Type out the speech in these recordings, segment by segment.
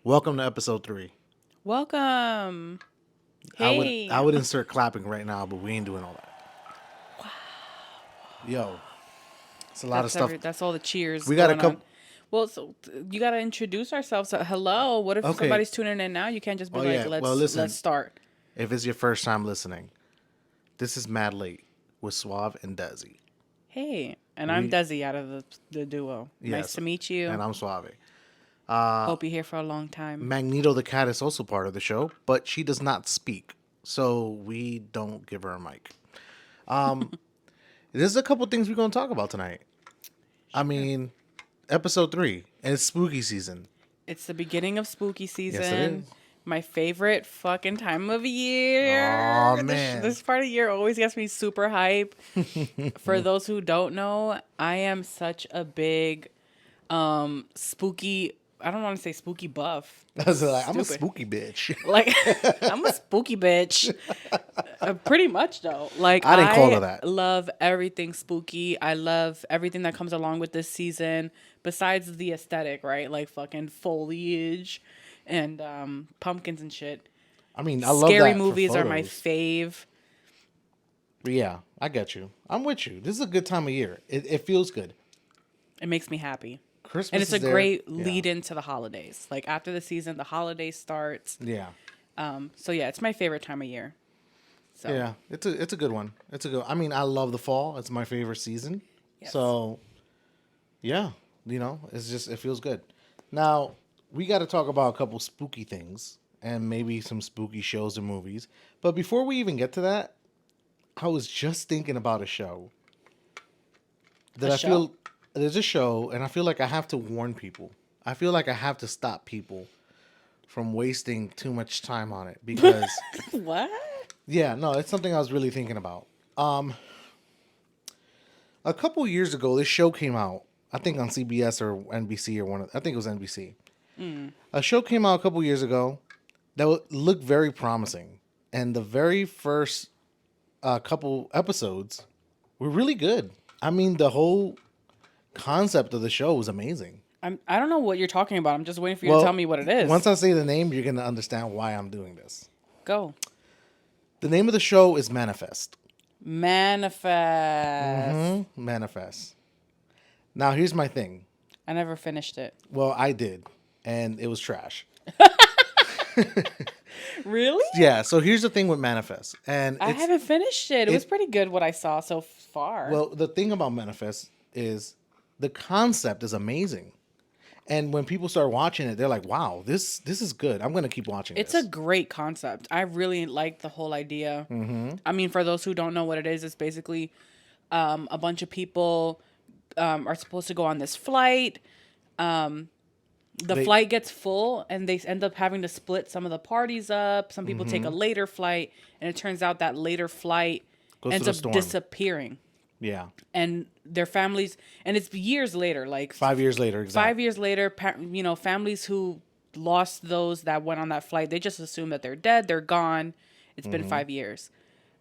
Welcome to episode 3. Welcome. I would Hey. I would insert clapping right now, but we ain't doing all that. Yo, it's a lot of stuff. That's all the cheers We got a going on. couple. Well, so you got to introduce ourselves. So, hello. What if Okay. somebody's tuning in now? You can't just be Oh like, yeah. Well, let's listen. start. If it's your first time listening, this is Mad Late with Suave and Desi. Hey, and I'm We Desi out of the duo. Nice yes, to meet you. and I'm Suave. Hope you're here for a long time. Magneto the cat is also part of the show, but she does not speak, so we don't give her a mic. There's a couple things we're gonna talk about tonight. I mean, episode 3, and it's spooky season. It's the beginning of spooky Yes, it season. is. My favorite fucking time of year. Oh man. This part of the year always gets me super hype. For those who don't know, I am such a big spooky, I don't want to say spooky buff. I was like, I'm a Stupid. spooky bitch. Like I'm a spooky bitch. Pretty much though. Like I didn't call her that. love everything spooky. I love everything that comes along with this season besides the aesthetic, right? Like fucking foliage and pumpkins and shit. I mean, I love Scary that for movies are my photos. fave. But yeah, I get you. I'm with you. This is a good time of year. It feels good. It makes me happy. Christmas And it's is a there. great Yeah. lead into the holidays. Like after the season, the holiday starts. Yeah. So yeah, it's my favorite time of year. So Yeah. It's a good one. It's a good. I mean, I love the fall. It's my favorite season. Yes. So, yeah, it's just it feels good. Now, we got to talk about a couple spooky things and maybe some spooky shows and movies. But before we even get to that, I was just thinking about a show that A I show? feel there's a show, and I feel like I have to warn people. I feel like I have to stop people from wasting too much time on it because, What? yeah, no, it's something I was really thinking about. A couple years ago, this show came out. I think on CBS or NBC or one of. I think it was NBC. A show came out a couple years ago that looked very promising, and the very first couple episodes were really good. I mean, the whole concept of the show was amazing. I don't know what you're talking about. I'm just waiting for you to tell me what it is. Once I say the name, you're gonna understand why I'm doing this. Go. The name of the show is Manifest. Manifest. Manifest. Now, here's my thing. I never finished it. Well, I did, and it was trash. Really? Yeah. So here's the thing with Manifest, and I haven't finished it. It was it- pretty good what I saw so far. well, the thing about Manifest is the concept is amazing, and when people start watching it, they're like, "Wow, this is good. I'm gonna keep watching it's this." a great concept. I really like the whole idea. I mean, for those who don't know what it is, it's basically a bunch of people are supposed to go on this flight. The flight gets full and they end up having to split some of the parties up. Some people take a later flight, and it turns out that later flight Goes ends to the up storm. disappearing. Yeah. And their families, and it's years later, like 5 years later, exactly. 5 years later, families who lost those that went on that flight, they just assume that they're dead, they're gone. It's been 5 years.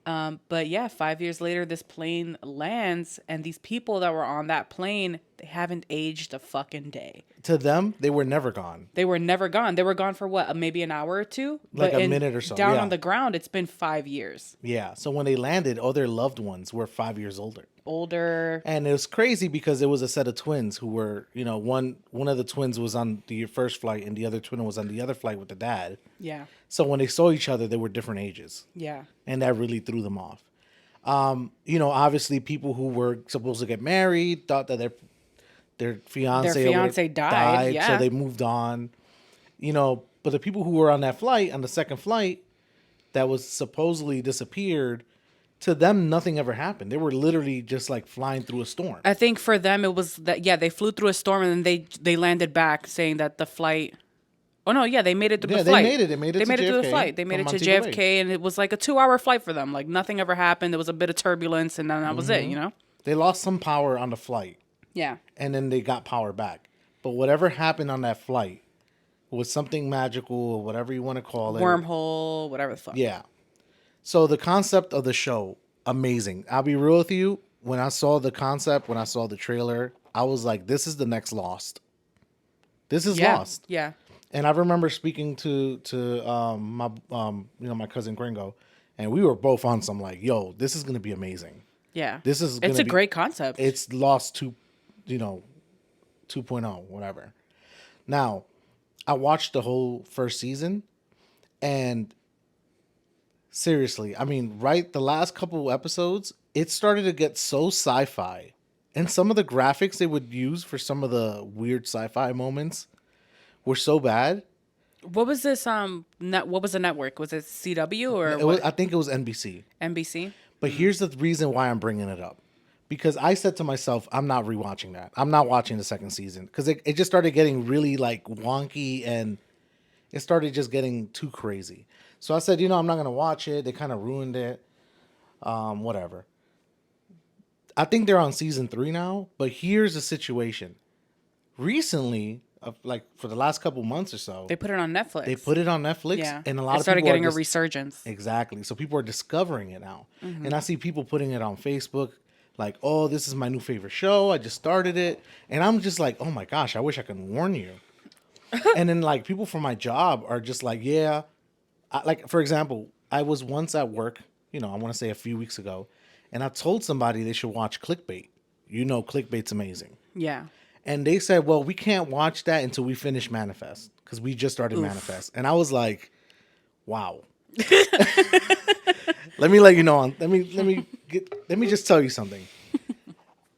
But yeah, 5 years later, this plane lands, and these people that were on that plane, they haven't aged a fucking day. To them, they were never gone. They were never gone. They were gone for what, maybe an hour or two? Like But a minute or so, Down yeah. on the ground, it's been 5 years. Yeah. So when they landed, all their loved ones were 5 years older. Older. And it was crazy because it was a set of twins who were, one of the twins was on the first flight and the other twin was on the other flight with the dad. Yeah. So when they saw each other, they were different ages. Yeah. And that really threw them off. Obviously people who were supposed to get married thought that their fiance died, yeah. so they moved on. But the people who were on that flight, on the second flight, that was supposedly disappeared, to them nothing ever happened. They were literally just like flying through a storm. I think for them it was that they flew through a storm and then they landed back saying that the flight. Oh no, yeah, they made it through the flight. They made it. They made it to through the JFK flight. They made from it to Montego Bay. JFK, and it was like a 2-hour flight for them. Like nothing ever happened. There was a bit of turbulence, and then that was it. They lost some power on the flight, Yeah. and then they got power back. But whatever happened on that flight was something magical, or whatever you want to call it. Wormhole, whatever the fuck. Yeah. So the concept of the show, amazing. I'll be real with you. When I saw the concept, when I saw the trailer, I was like, this is the next Lost. This is Yeah. Lost. Yeah. And I remember speaking to my my cousin Gringo, and we were both on some like, yo, this is gonna be amazing. Yeah. This is It's gonna a be. great concept. It's Lost two, you know, 2.0, whatever. Now, I watched the whole first season, and seriously, I mean, right, the last couple episodes, it started to get so sci-fi, and some of the graphics they would use for some of the weird sci-fi moments were so bad. What was this what was the network? Was it CW or what? I think it was NBC. NBC? But here's the reason why I'm bringing it up. Because I said to myself, I'm not rewatching that. I'm not watching the second season. Because it just started getting really like wonky and it started just getting too crazy. So I said, I'm not going to watch it. They kind of ruined it. Whatever. I think they're on season 3 now. But here's the situation. Recently, like for the last couple months or so, They put it on Netflix. they put it on Netflix, Yeah. and a lot it of started people getting are a resurgence. exactly. So people are discovering it now, and I see people putting it on Facebook, like, "Oh, this is my new favorite show. I just started it," and I'm just like, "Oh my gosh, I wish I could warn you." And then like people from my job are just like, "Yeah," like for example, I was once at work, I want to say a few weeks ago, and I told somebody they should watch Clickbait. Clickbait's amazing. Yeah. And they said, well, we can't watch that until we finish Manifest because we just started Manifest. And I was like, wow. Let me let you know. Let me just tell you something.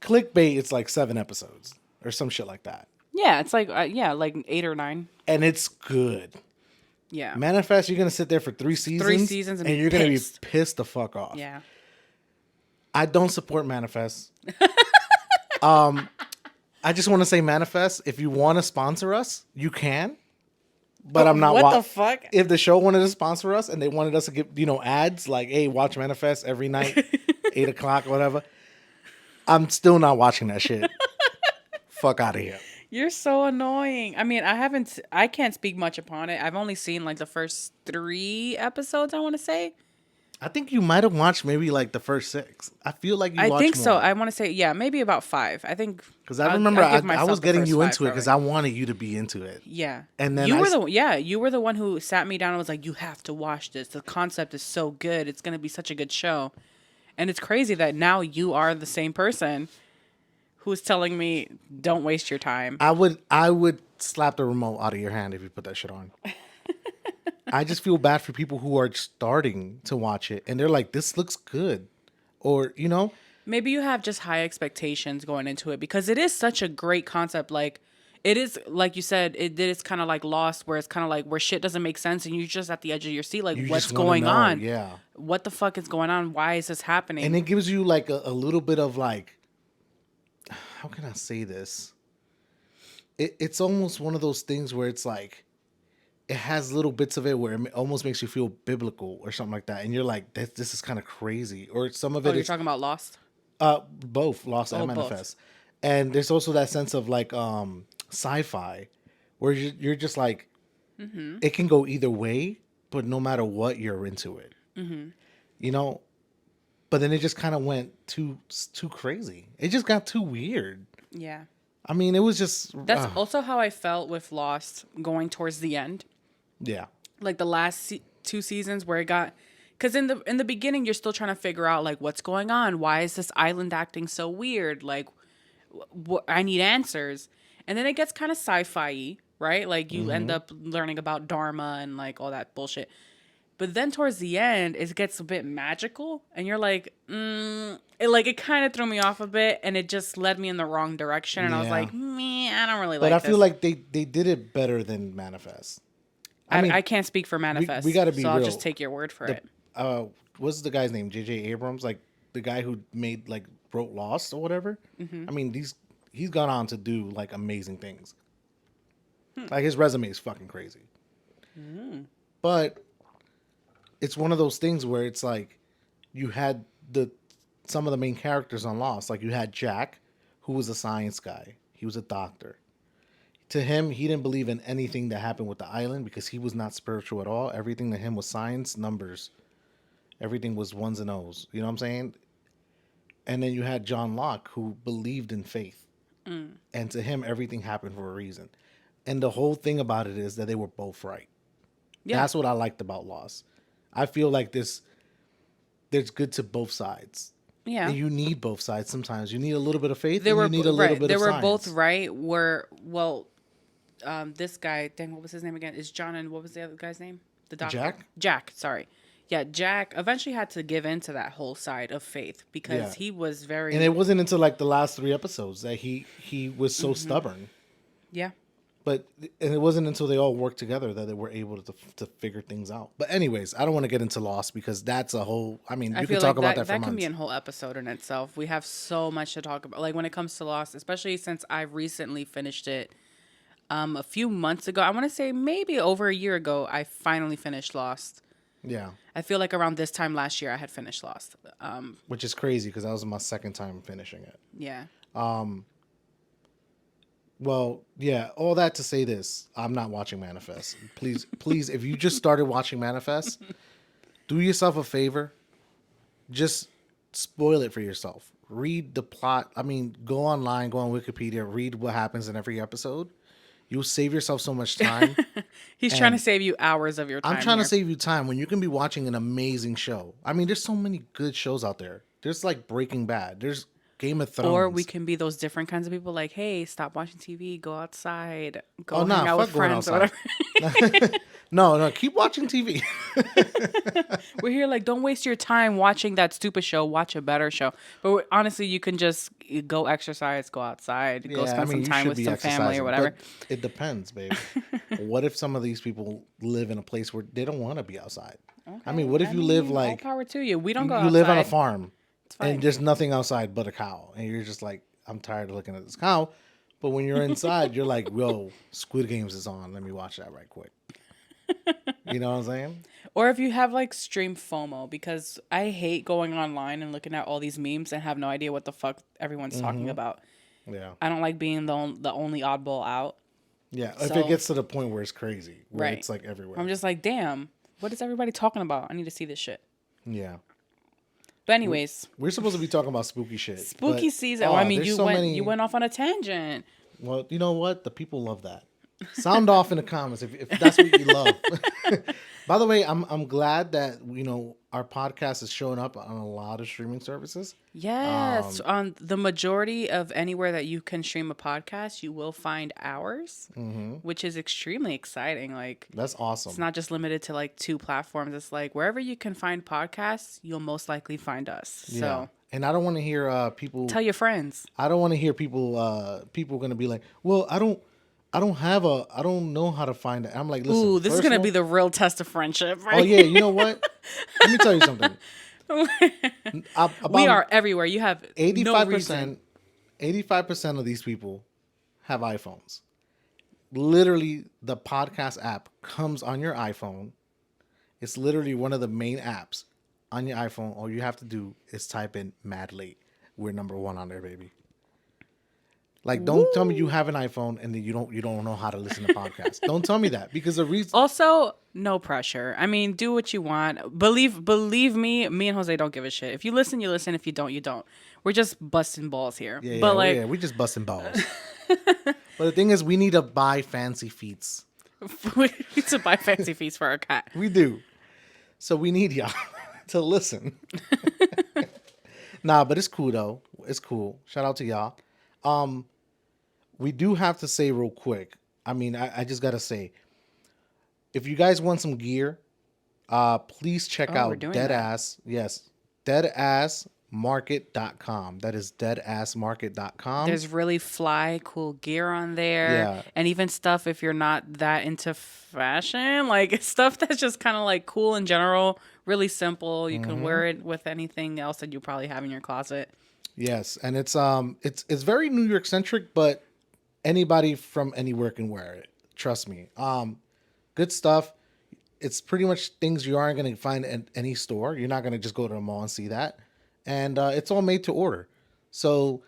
Clickbait, it's like 7 episodes or some shit like that. Yeah, it's like like 8 or 9. And it's good. Yeah. Manifest, you're gonna sit there for 3 seasons. 3 seasons and you're gonna be pissed. pissed the fuck off. Yeah. I don't support Manifest. I just want to say, Manifest, if you want to sponsor us, you can. But I'm not. What the fuck? If the show wanted to sponsor us and they wanted us to give, ads like, hey, watch Manifest every night, 8 o'clock, whatever, I'm still not watching that shit. Fuck out of here. You're so annoying. I mean, I can't speak much upon it. I've only seen like the first 3 episodes, I want to say. I think you might have watched maybe like the first 6. I feel like you watched more. I think so. I want to say, yeah, maybe about 5. I think. Because I remember I'll give I myself was the getting first you 5 into it because I wanted you to be into it. Yeah. And then you were the one who sat me down and was like, you have to watch this. The concept is so good. It's going to be such a good show. And it's crazy that now you are the same person who's telling me, don't waste your time. I would slap the remote out of your hand if you put that shit on. I just feel bad for people who are starting to watch it and they're like, this looks good. Or, Maybe you have just high expectations going into it because it is such a great concept. Like, it is, like you said, it is kind of like Lost, where it's kind of like where shit doesn't make sense and you're just at the edge of your seat. Like, you what's just wanna going know. on? Yeah. What the fuck is going on? Why is this happening? And it gives you like a little bit of like, how can I say this? It's almost one of those things where it's like, it has little bits of it where it almost makes you feel biblical or something like that. And you're like, this is kind of crazy. Or some of it you're is talking about Lost? both Lost and both. Manifest. And there's also that sense of like sci-fi where you're just like, it can go either way, but no matter what, you're into it. But then it just kind of went too crazy. It just got too weird. Yeah. I mean, it was just... That's also how I felt with Lost going towards the end. Yeah. Like the last 2 seasons where it got... Because in the beginning, you're still trying to figure out, like, what's going on? Why is this island acting so weird? Like, I need answers. And then it gets kind of sci-fi-y, right? Like, you end up learning about Dharma and, like, all that bullshit. But then towards the end, it gets a bit magical. And you're like, it kind of threw me off a bit. And it just led me in the wrong direction. And I was like, I don't really like this. But I feel like they did it better than Manifest. I can't speak for Manifest. We got to be so real. I'll just take your word for it. What's the guy's name? J.J. Abrams? Like, the guy who wrote Lost or whatever? I mean, he's gone on to do, like, amazing things. Like, his resume is fucking crazy. But... it's one of those things where it's like you had some of the main characters on Lost. Like you had Jack, who was a science guy. He was a doctor. To him, he didn't believe in anything that happened with the island because he was not spiritual at all. Everything to him was science, numbers. Everything was ones and O's. You know what I'm saying? And then you had John Locke, who believed in faith. And to him, everything happened for a reason. And the whole thing about it is that they were both right. Yeah. That's what I liked about Lost. I feel like there's good to both sides. Yeah. And you need both sides sometimes. You need a little bit of faith They and were you need a little bit They of were both science. right. This guy, dang, what was his name again? Is John, and what was the other guy's name? The doctor. Jack? Jack, sorry. Yeah, Jack eventually had to give in to that whole side of faith because Yeah. he was very. And it wasn't until like the last 3 episodes that he was so stubborn. Yeah. But and it wasn't until they all worked together that they were able to figure things out. But anyways, I don't want to get into Lost because that's a whole. I mean, you can talk about that for months. That can be a whole episode in itself. We have so much to talk about. Like when it comes to Lost, especially since I recently finished it a few months ago. I want to say maybe over a year ago, I finally finished Lost. Yeah. I feel like around this time last year, I had finished Lost. Which is crazy because that was my second time finishing it. Yeah. Well, yeah, all that to say this, I'm not watching Manifest. Please, if you just started watching Manifest, do yourself a favor. Just spoil it for yourself. Read the plot. I mean, go online, go on Wikipedia, read what happens in every episode. You'll save yourself so much time. He's trying to save you hours of your time. I'm trying to save you time when you can be watching an amazing show. I mean, there's so many good shows out there. There's like Breaking Bad. There's Game of Thrones. Or we can be those different kinds of people like, hey, stop watching TV, go outside, go hang out with friends or whatever. No, keep watching TV. We're here like, don't waste your time watching that stupid show. Watch a better show. But honestly, you can just go exercise, go outside, go spend some time with some family or whatever. It depends, babe. What if some of these people live in a place where they don't want to be outside? Okay, I mean, what if you live like... All power to you. We don't go outside. You live on a farm and there's nothing outside but a cow. And you're just like, I'm tired of looking at this cow. But when you're inside, you're like, whoa, Squid Games is on. Let me watch that right quick. You know what I'm saying? Or if you have like stream FOMO, because I hate going online and looking at all these memes and have no idea what the fuck everyone's talking about. Yeah. I don't like being the only oddball out. Yeah. If it gets to the point where it's crazy, where it's like everywhere. I'm just like, damn, what is everybody talking about? I need to see this shit. Yeah. But anyways, we're supposed to be talking about spooky shit. Spooky season. I mean, you went off on a tangent. Well, you know what? The people love that. Sound off in the comments if that's what you love. By the way, I'm glad that our podcast is showing up on a lot of streaming services. Yes, on the majority of anywhere that you can stream a podcast, you will find ours, which is extremely exciting. Like that's awesome. It's not just limited to like 2 platforms. It's like wherever you can find podcasts, you'll most likely find us. Yeah. So. And I don't want to hear people tell your friends. I don't want to hear people going to be like, well, I don't know how to find it. I'm like, listen. Ooh, this is going to be the real test of friendship, right? Oh, yeah. You know what? Let me tell you something. We are everywhere. You have 85%, no reason. 85% of these people have iPhones. Literally, the podcast app comes on your iPhone. It's literally one of the main apps on your iPhone. All you have to do is type in Mad Late. We're number 1 on there, baby. Like, don't tell me you have an iPhone and then you don't know how to listen to podcasts. Don't tell me that, because the reason. Also, no pressure. I mean, do what you want. Believe me and Jose don't give a shit. If you listen, you listen. If you don't, you don't. We're just busting balls here. Yeah, we just busting balls. But the thing is, we need to buy fancy feets. We need to buy fancy feets for our cat. We do. So we need y'all to listen. Nah, but it's cool though. It's cool. Shout out to y'all. We do have to say real quick. I mean, I just gotta say, if you guys want some gear, please check out Deadass. Yes, deadassmarket.com. That is deadassmarket.com. There's really fly, cool gear on there. Yeah. And even stuff if you're not that into fashion, like stuff that's just kind of like cool in general, really simple. You can wear it with anything else that you probably have in your closet. Yes, and it's very New York centric, but anybody from anywhere can wear it. Trust me. Good stuff. It's pretty much things you aren't going to find in any store. You're not going to just go to the mall and see that. And it's all made to order. So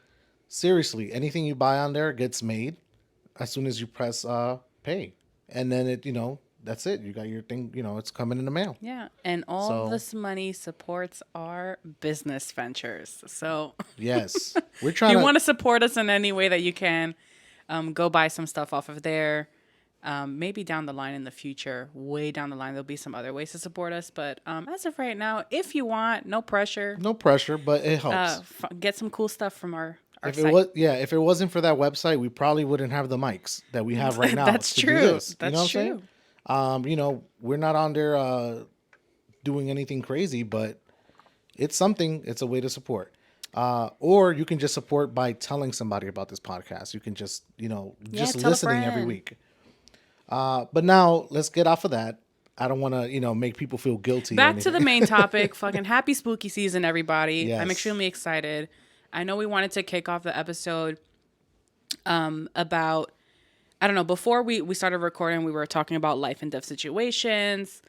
seriously, anything you buy on there gets made as soon as you press pay. And then that's it. You got your thing, it's coming in the mail. Yeah. And all this money supports our business ventures. So yes, we're trying you want to support us in any way that you can, go buy some stuff off of there. Maybe down the line in the future, way down the line, there'll be some other ways to support us. But as of right now, if you want, no pressure. No pressure, but it helps. Get some cool stuff from our If it site. was, yeah, if it wasn't for that website, we probably wouldn't have the mics that we have right now. That's to true. Do this. That's you know what true. I'm saying? We're not on there doing anything crazy, but it's something. It's a way to support. Or you can just support by telling somebody about this podcast. You can just, just tell a listening every friend. week. But now let's get off of that. I don't want to, make people feel guilty. Back to the main topic. Fucking happy spooky season, everybody. Yes. I'm extremely excited. I know we wanted to kick off the episode about, I don't know, before we started recording, we were talking about life and death situations.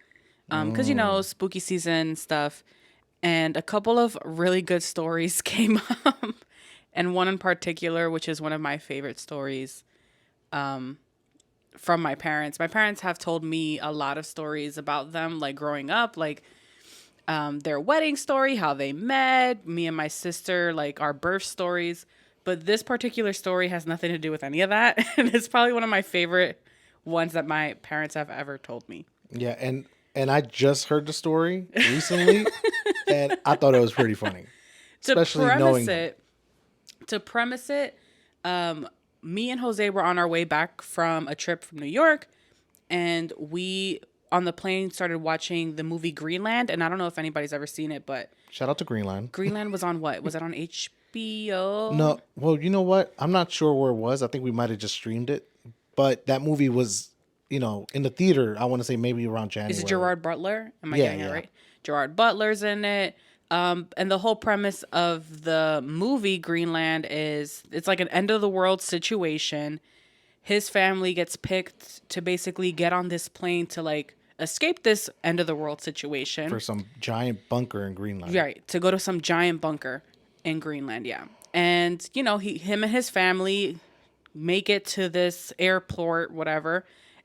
Because, spooky season stuff. And a couple of really good stories came up. And one in particular, which is one of my favorite stories from my parents. My parents have told me a lot of stories about them, like growing up, like their wedding story, how they met, me and my sister, like our birth stories. But this particular story has nothing to do with any of that. And it's probably one of my favorite ones that my parents have ever told me. Yeah, and I just heard the story recently, and I thought it was pretty funny. Especially knowing To premise it, me and Jose were on our way back from a trip from New York, and we on the plane started watching the movie Greenland. And I don't know if anybody's ever seen it, but shout out to Greenland. Greenland was on what? Was it on HBO? No, well, you know what? I'm not sure where it was. I think we might have just streamed it, but that movie was, in the theater. I want to say maybe around January. Is it Gerard Butler? Am I getting it right? Gerard Butler's in it. And the whole premise of the movie Greenland is it's like an end of the world situation. His family gets picked to basically get on this plane to like escape this end of the world situation. For some giant bunker in Greenland. Right. To go to some giant bunker in Greenland. Yeah. And, him and his family make it to this airport, whatever.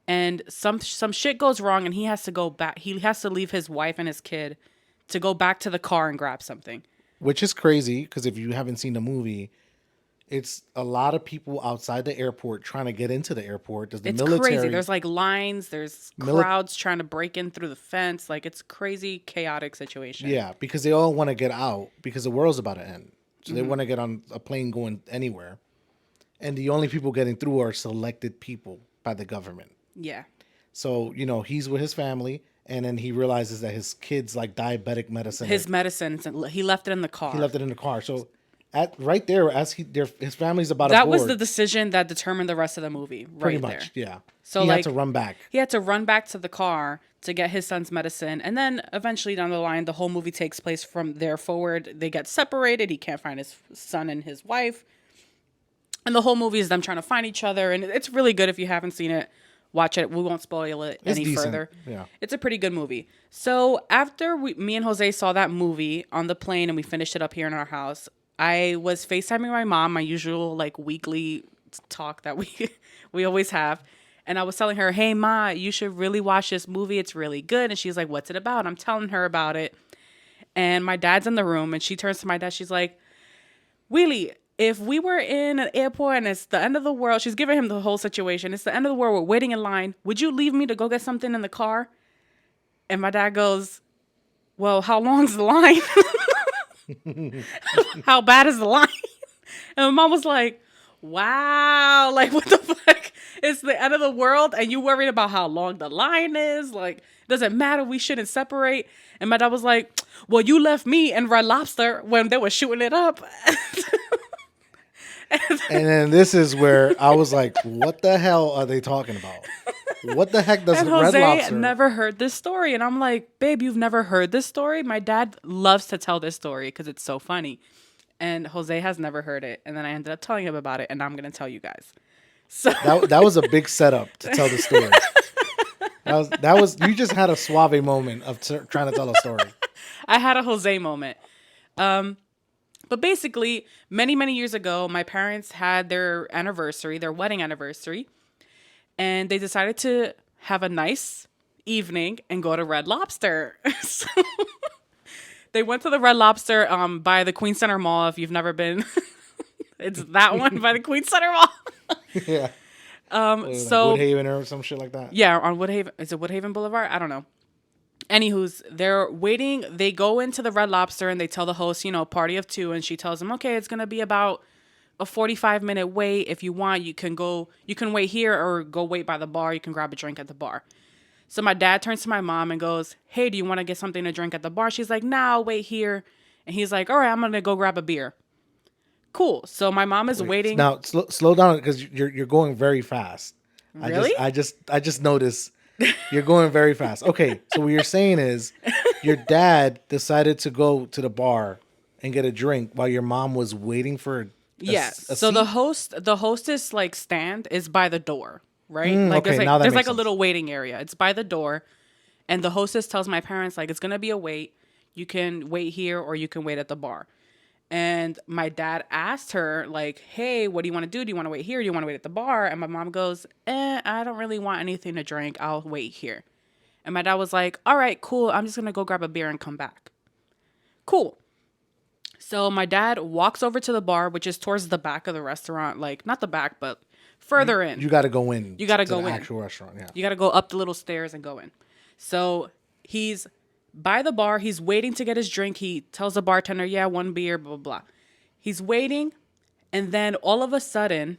And some shit goes wrong and he has to go back. He has to leave his wife and his kid to go back to the car and grab something. Which is crazy because if you haven't seen the movie, it's a lot of people outside the airport trying to get into the airport. There's the military. It's crazy. There's like lines. There's crowds trying to break in through the fence. Like it's crazy, chaotic situation. Yeah, because they all want to get out because the world's about to end. So they want to get on a plane going anywhere. And the only people getting through are selected people by the government. Yeah. So, he's with his family. And then he realizes that his kid's like diabetic medicine. His medicine, he left it in the car. So, right there, as his family's about that to board. was the decision that determined the rest of the movie. Pretty right much, there. yeah. So he had to run back. He had to run back to the car to get his son's medicine, and then eventually down the line, the whole movie takes place from there forward. They get separated. He can't find his son and his wife, and the whole movie is them trying to find each other. And it's really good if you haven't seen it. Watch it. We won't spoil it any further. Yeah. It's a pretty good movie. So after me and Jose saw that movie on the plane and we finished it up here in our house, I was FaceTiming my mom, my usual like weekly talk that we always have. And I was telling her, hey, Ma, you should really watch this movie. It's really good. And she's like, what's it about? I'm telling her about it. And my dad's in the room and she turns to my dad. She's like, Willie, if we were in an airport and it's the end of the world, she's giving him the whole situation. It's the end of the world. We're waiting in line. Would you leave me to go get something in the car? And my dad goes, well, how long's the line? How bad is the line? And my mom was like, wow, like what the fuck? It's the end of the world and you worried about how long the line is? Like, it doesn't matter. We shouldn't separate. And my dad was like, well, you left me and Red Lobster when they were shooting it up. And then this is where I was like, what the hell are they talking about? What the heck does and Red Jose Lobster? never heard this story. And I'm like, babe, you've never heard this story? My dad loves to tell this story because it's so funny. And Jose has never heard it. And then I ended up telling him about it. And I'm going to tell you guys. So that was a big setup to tell the story. That was you just had a Suave moment of trying to tell a story. I had a Jose moment. But basically, many, many years ago, my parents had their wedding anniversary, and they decided to have a nice evening and go to Red Lobster. So they went to the Red Lobster by the Queen Center Mall. If you've never been, it's that one by the Queen Center Mall. Yeah. Like So Woodhaven or some shit like that. yeah, on Woodhaven. Is it Woodhaven Boulevard? I don't know. Anywho's, they're waiting. They go into the Red Lobster and they tell the host, party of two. And she tells them, okay, it's going to be about a 45-minute wait. If you want, you can wait here or go wait by the bar. You can grab a drink at the bar. So my dad turns to my mom and goes, hey, do you want to get something to drink at the bar? She's like, nah, I'll wait here. And he's like, all right, I'm going to go grab a beer. Cool. So my mom is waiting. Now, slow down because you're going very fast. Really? I just noticed you're going very fast. Okay, so what you're saying is your dad decided to go to the bar and get a drink while your mom was waiting for Yes. a So seat? the hostess like stand is by the door, right? Okay, now that there's makes like a sense. little waiting area. It's by the door, and the hostess tells my parents like it's gonna be a wait. You can wait here or you can wait at the bar. And my dad asked her like, "Hey, what do you want to do? Do you want to wait here? Or do you want to wait at the bar?" And my mom goes, I don't really want anything to drink. I'll wait here." And my dad was like, "All right, cool. I'm just gonna go grab a beer and come back." Cool. So my dad walks over to the bar, which is towards the back of the restaurant, like not the back, but further in. You got to go in. You got to to go the in. actual restaurant. Yeah. You got to go up the little stairs and go in. So he's by the bar. He's waiting to get his drink. He tells the bartender, yeah, one beer, blah, blah, blah. He's waiting. And then all of a sudden,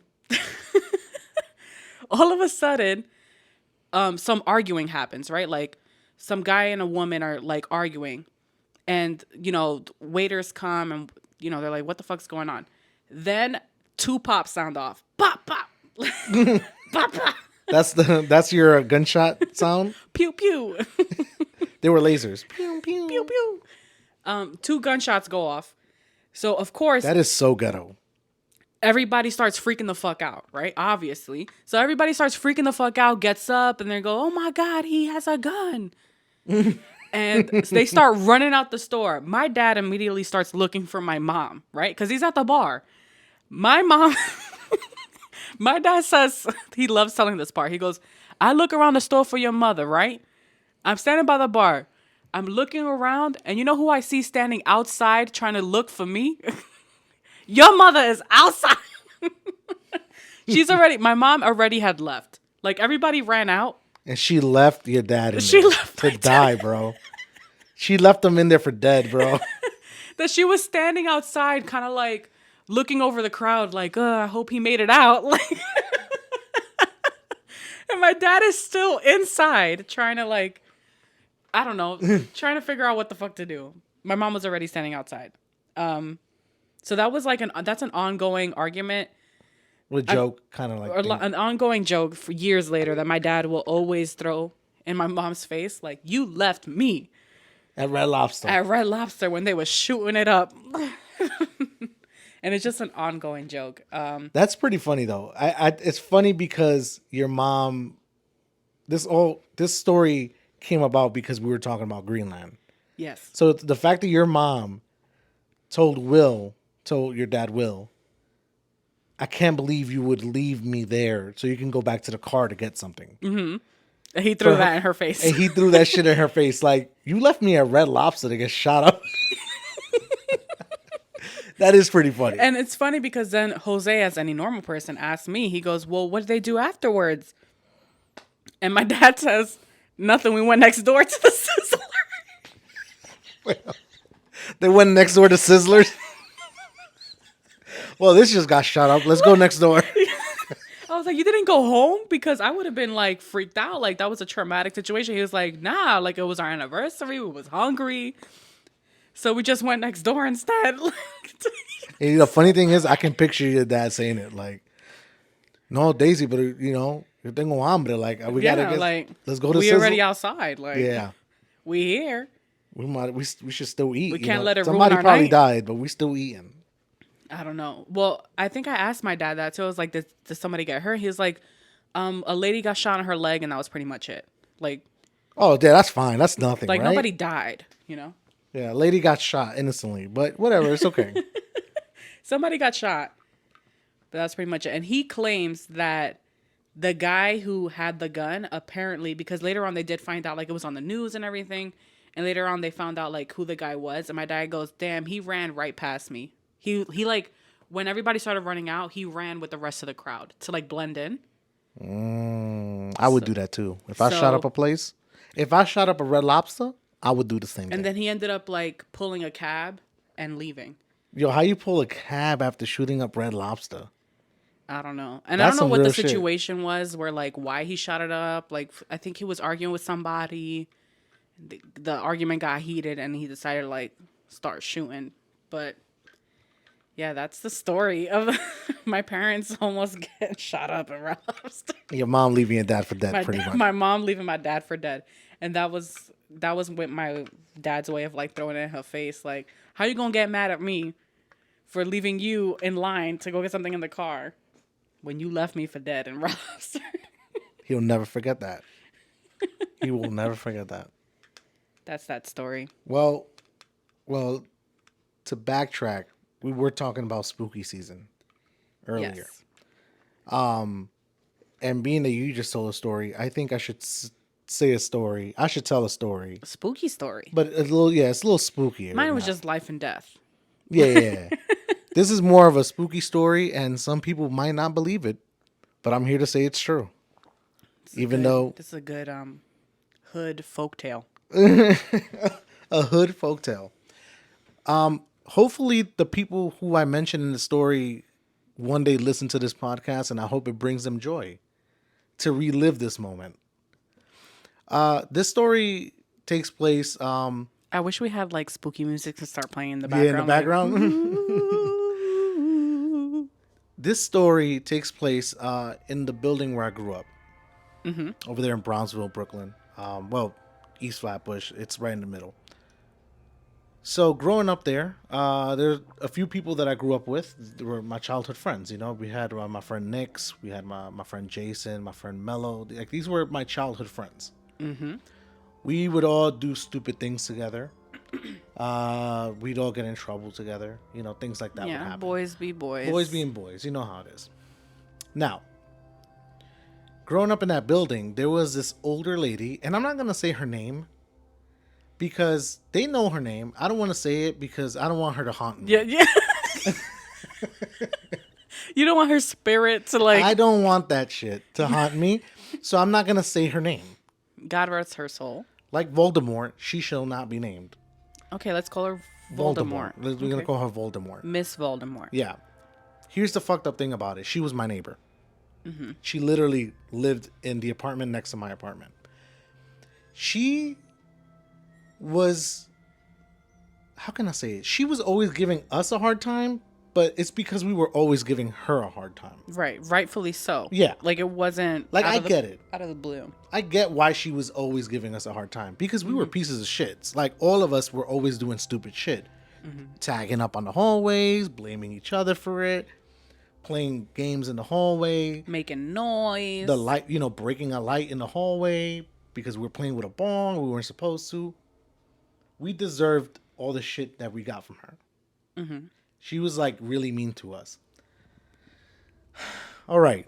some arguing happens, right? Like some guy and a woman are like arguing. And, waiters come and, they're like, what the fuck's going on? Then two pops sound off. Pop, pop. Pop, pop. That's your gunshot sound? Pew, pew. They were lasers. Pew, pew. Two gunshots go off. So, of course, That is so ghetto. everybody starts freaking the fuck out, right? Obviously. So everybody starts freaking the fuck out, gets up, and they go, oh my God, he has a gun. And they start running out the store. My dad immediately starts looking for my mom, right? Because he's at the bar. My mom, my dad says, he loves telling this part. He goes, I look around the store for your mother, right? I'm standing by the bar. I'm looking around, and you know who I see standing outside trying to look for me? Your mother is outside. My mom already had left. Like, everybody ran out. And she left your dad in She there left to die, bro. She left him in there for dead, bro. That she was standing outside, kind of like looking over the crowd, like, I hope he made it out. Like, and my dad is still inside trying to, like, I don't know, trying to figure out what the fuck to do. My mom was already standing outside. So that was like that's an ongoing argument. With joke, kind of like An ongoing joke for years later that my dad will always throw in my mom's face, like, you left me at Red Lobster when they was shooting it up. And it's just an ongoing joke. That's pretty funny though. It's funny because your mom, this story came about because we were talking about Greenland. Yes. So the fact that your mom told your dad Will, I can't believe you would leave me there so you can go back to the car to get something. Mm-hmm. He threw that in her face. And he threw that shit in her face. Like, you left me at Red Lobster to get shot up. That is pretty funny. And it's funny because then Jose, as any normal person, asked me, he goes, well, what did they do afterwards? And my dad says, nothing. We went next door to the Sizzler. They went next door to Sizzlers. Well, this just got shot up. Let's go next door. I was like, you didn't go home? Because I would have been like freaked out. Like, that was a traumatic situation. He was like, nah, like it was our anniversary. We was hungry. So we just went next door instead. And the funny thing is, I can picture your dad saying it like, no, Daisy, but yo tengo hambre. Like, we gotta get, like, let's go to we Sizzler. already outside. Like, Yeah. We here. We should still eat. We can't let it ruin Somebody our probably night. died, but we still eating. I don't know. Well, I think I asked my dad that too. I was like, did somebody get hurt? He was like, a lady got shot in her leg, and that was pretty much it. Like, oh, yeah, that's fine. That's nothing, like right? nobody died, Yeah, a lady got shot innocently, but whatever, it's okay. Somebody got shot, but that's pretty much it. And he claims that the guy who had the gun, apparently, because later on they did find out, like, it was on the news and everything, and later on they found out, like, who the guy was, and my dad goes, damn, he ran right past me. He like, when everybody started running out, he ran with the rest of the crowd to, like, blend in. I would do that too. If I shot up So a place, if I shot up a Red Lobster, I would do the same and thing. then he ended up like pulling a cab and leaving. Yo, how you pull a cab after shooting up Red Lobster? I don't know. And I That's don't know some what the real shit. situation was where like why he shot it up. Like I think he was arguing with somebody. The argument got heated and he decided to like start shooting. But yeah, that's the story of my parents almost getting shot up at Lobster. Your mom leaving your dad for dead, pretty much. My mom leaving my dad for dead. And that was with my dad's way of like throwing it in her face like, how you going to get mad at me for leaving you in line to go get something in the car when you left me for dead in Lobster? He'll never forget that. He will never forget that. That's that story. Well, to backtrack, we were talking about spooky season earlier. Yes. And being that you just told a story, I think I should say a story. I should tell a story. Spooky story. But it's a little spooky. Mine was just life and death. Yeah. This is more of a spooky story, and some people might not believe it, but I'm here to say it's true. Even though this is a good hood folktale. a hood folktale. Hopefully the people who I mentioned in the story one day listen to this podcast, and I hope it brings them joy to relive this moment. This story takes place. I wish we had like spooky music to start playing in the background. Yeah, in the background. This story takes place in the building where I grew up, over there in Brownsville, Brooklyn. East Flatbush. It's right in the middle. So growing up there, there's a few people that I grew up with. They were my childhood friends. You know, we had my friend Nix, we had my friend Jason, my friend Mello. Like these were my childhood friends. Mm-hmm. We would all do stupid things together. We'd all get in trouble together. You know, things like that would happen. Boys be boys. Boys being boys. You know how it is. Now, growing up in that building, there was this older lady, and I'm not going to say her name because they know her name. I don't want to say it because I don't want her to haunt me. Yeah. You don't want her spirit to like... I don't want that shit to haunt me, so I'm not going to say her name. God rest her soul. Like Voldemort, she shall not be named. Okay, let's call her Voldemort. We're going to call her Voldemort. Ms.Voldemort. Yeah. Here's the fucked up thing about it. She was my neighbor. She literally lived in the apartment next to my apartment. She was, how can I say it? She was always giving us a hard time, but it's because we were always giving her a hard time. Right. Rightfully so. Yeah. Like it wasn't... Like I get it. Out of the blue. I get why she was always giving us a hard time because we were pieces of shits. Like all of us were always doing stupid shit. Tagging up on the hallways, blaming each other for it, playing games in the hallway, making noise, the light, breaking a light in the hallway because we were playing with a bong we weren't supposed to. We deserved all the shit that we got from her. She was like really mean to us. All right.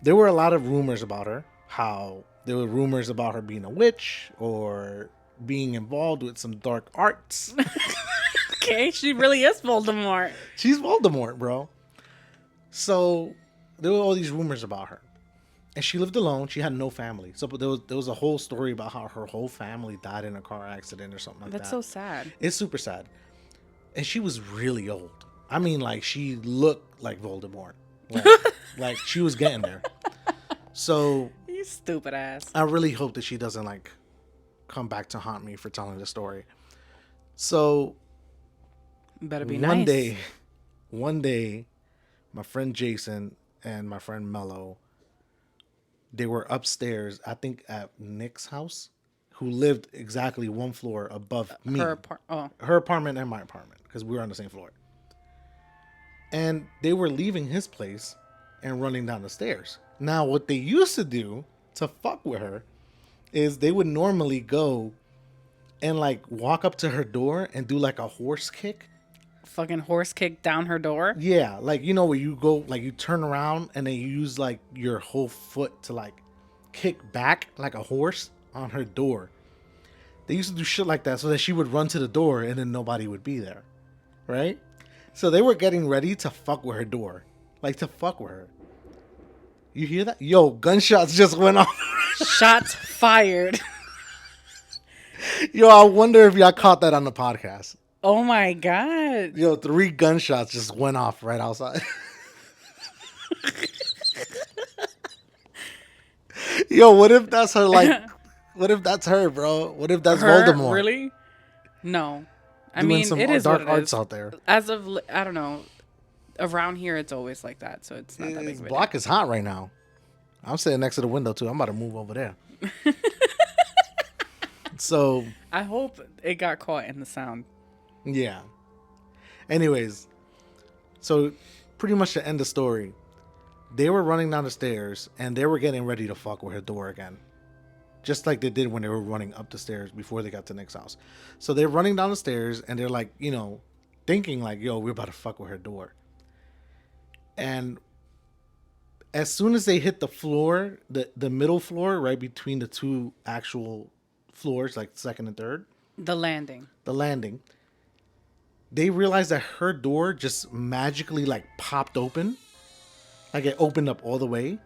There were a lot of rumors about her. How there were rumors about her being a witch or being involved with some dark arts. Okay, she really is Voldemort. She's Voldemort, bro. So there were all these rumors about her. And she lived alone. She had no family. So but there was a whole story about how her whole family died in a car accident or something like that. That's so sad. It's super sad. And she was really old. I mean, like, she looked like Voldemort. Like she was getting there. So... You stupid ass. I really hope that she doesn't, like, come back to haunt me for telling the story. So... Better be nice. One day, my friend Jason and my friend Mello, they were upstairs, I think at Nick's house, who lived exactly one floor above me. Her apartment and my apartment, because we were on the same floor. And they were leaving his place and running down the stairs. Now, what they used to do to fuck with her is they would normally go and, like, walk up to her door and do, like, a horse kick. Fucking horse kick down her door? Yeah, like, where you go, like, you turn around and then you use, like, your whole foot to, like, kick back like a horse on her door. They used to do shit like that so that she would run to the door and then nobody would be there. Right? So they were getting ready to fuck with her door. Like, to fuck with her. You hear that? Yo, gunshots just went off. Shots fired. Yo, I wonder if y'all caught that on the podcast. Oh my God. Yo, 3 gunshots just went off right outside. Yo, what if that's her, like, what if that's her, bro? What if that's Her? Voldemort? Really? No. I Doing mean, some it is dark what it arts is. out there. As of, I don't know, around here, it's always like that. So it's not that big This of a block is hot right now. I'm sitting next to the window, too. I'm about to move over there. So, I hope it got caught in the sound. yeah. Anyways, so pretty much to end the story, they were running down the stairs and they were getting ready to fuck with her door again. Just like they did when they were running up the stairs before they got to Nick's house. So they're running down the stairs and they're like, you know, thinking like, yo, we're about to fuck with her door. And as soon as they hit the floor, the middle floor, right between the two actual floors, like second and third, The landing. the landing, they realized that her door just magically like popped open. Like it opened up all the way.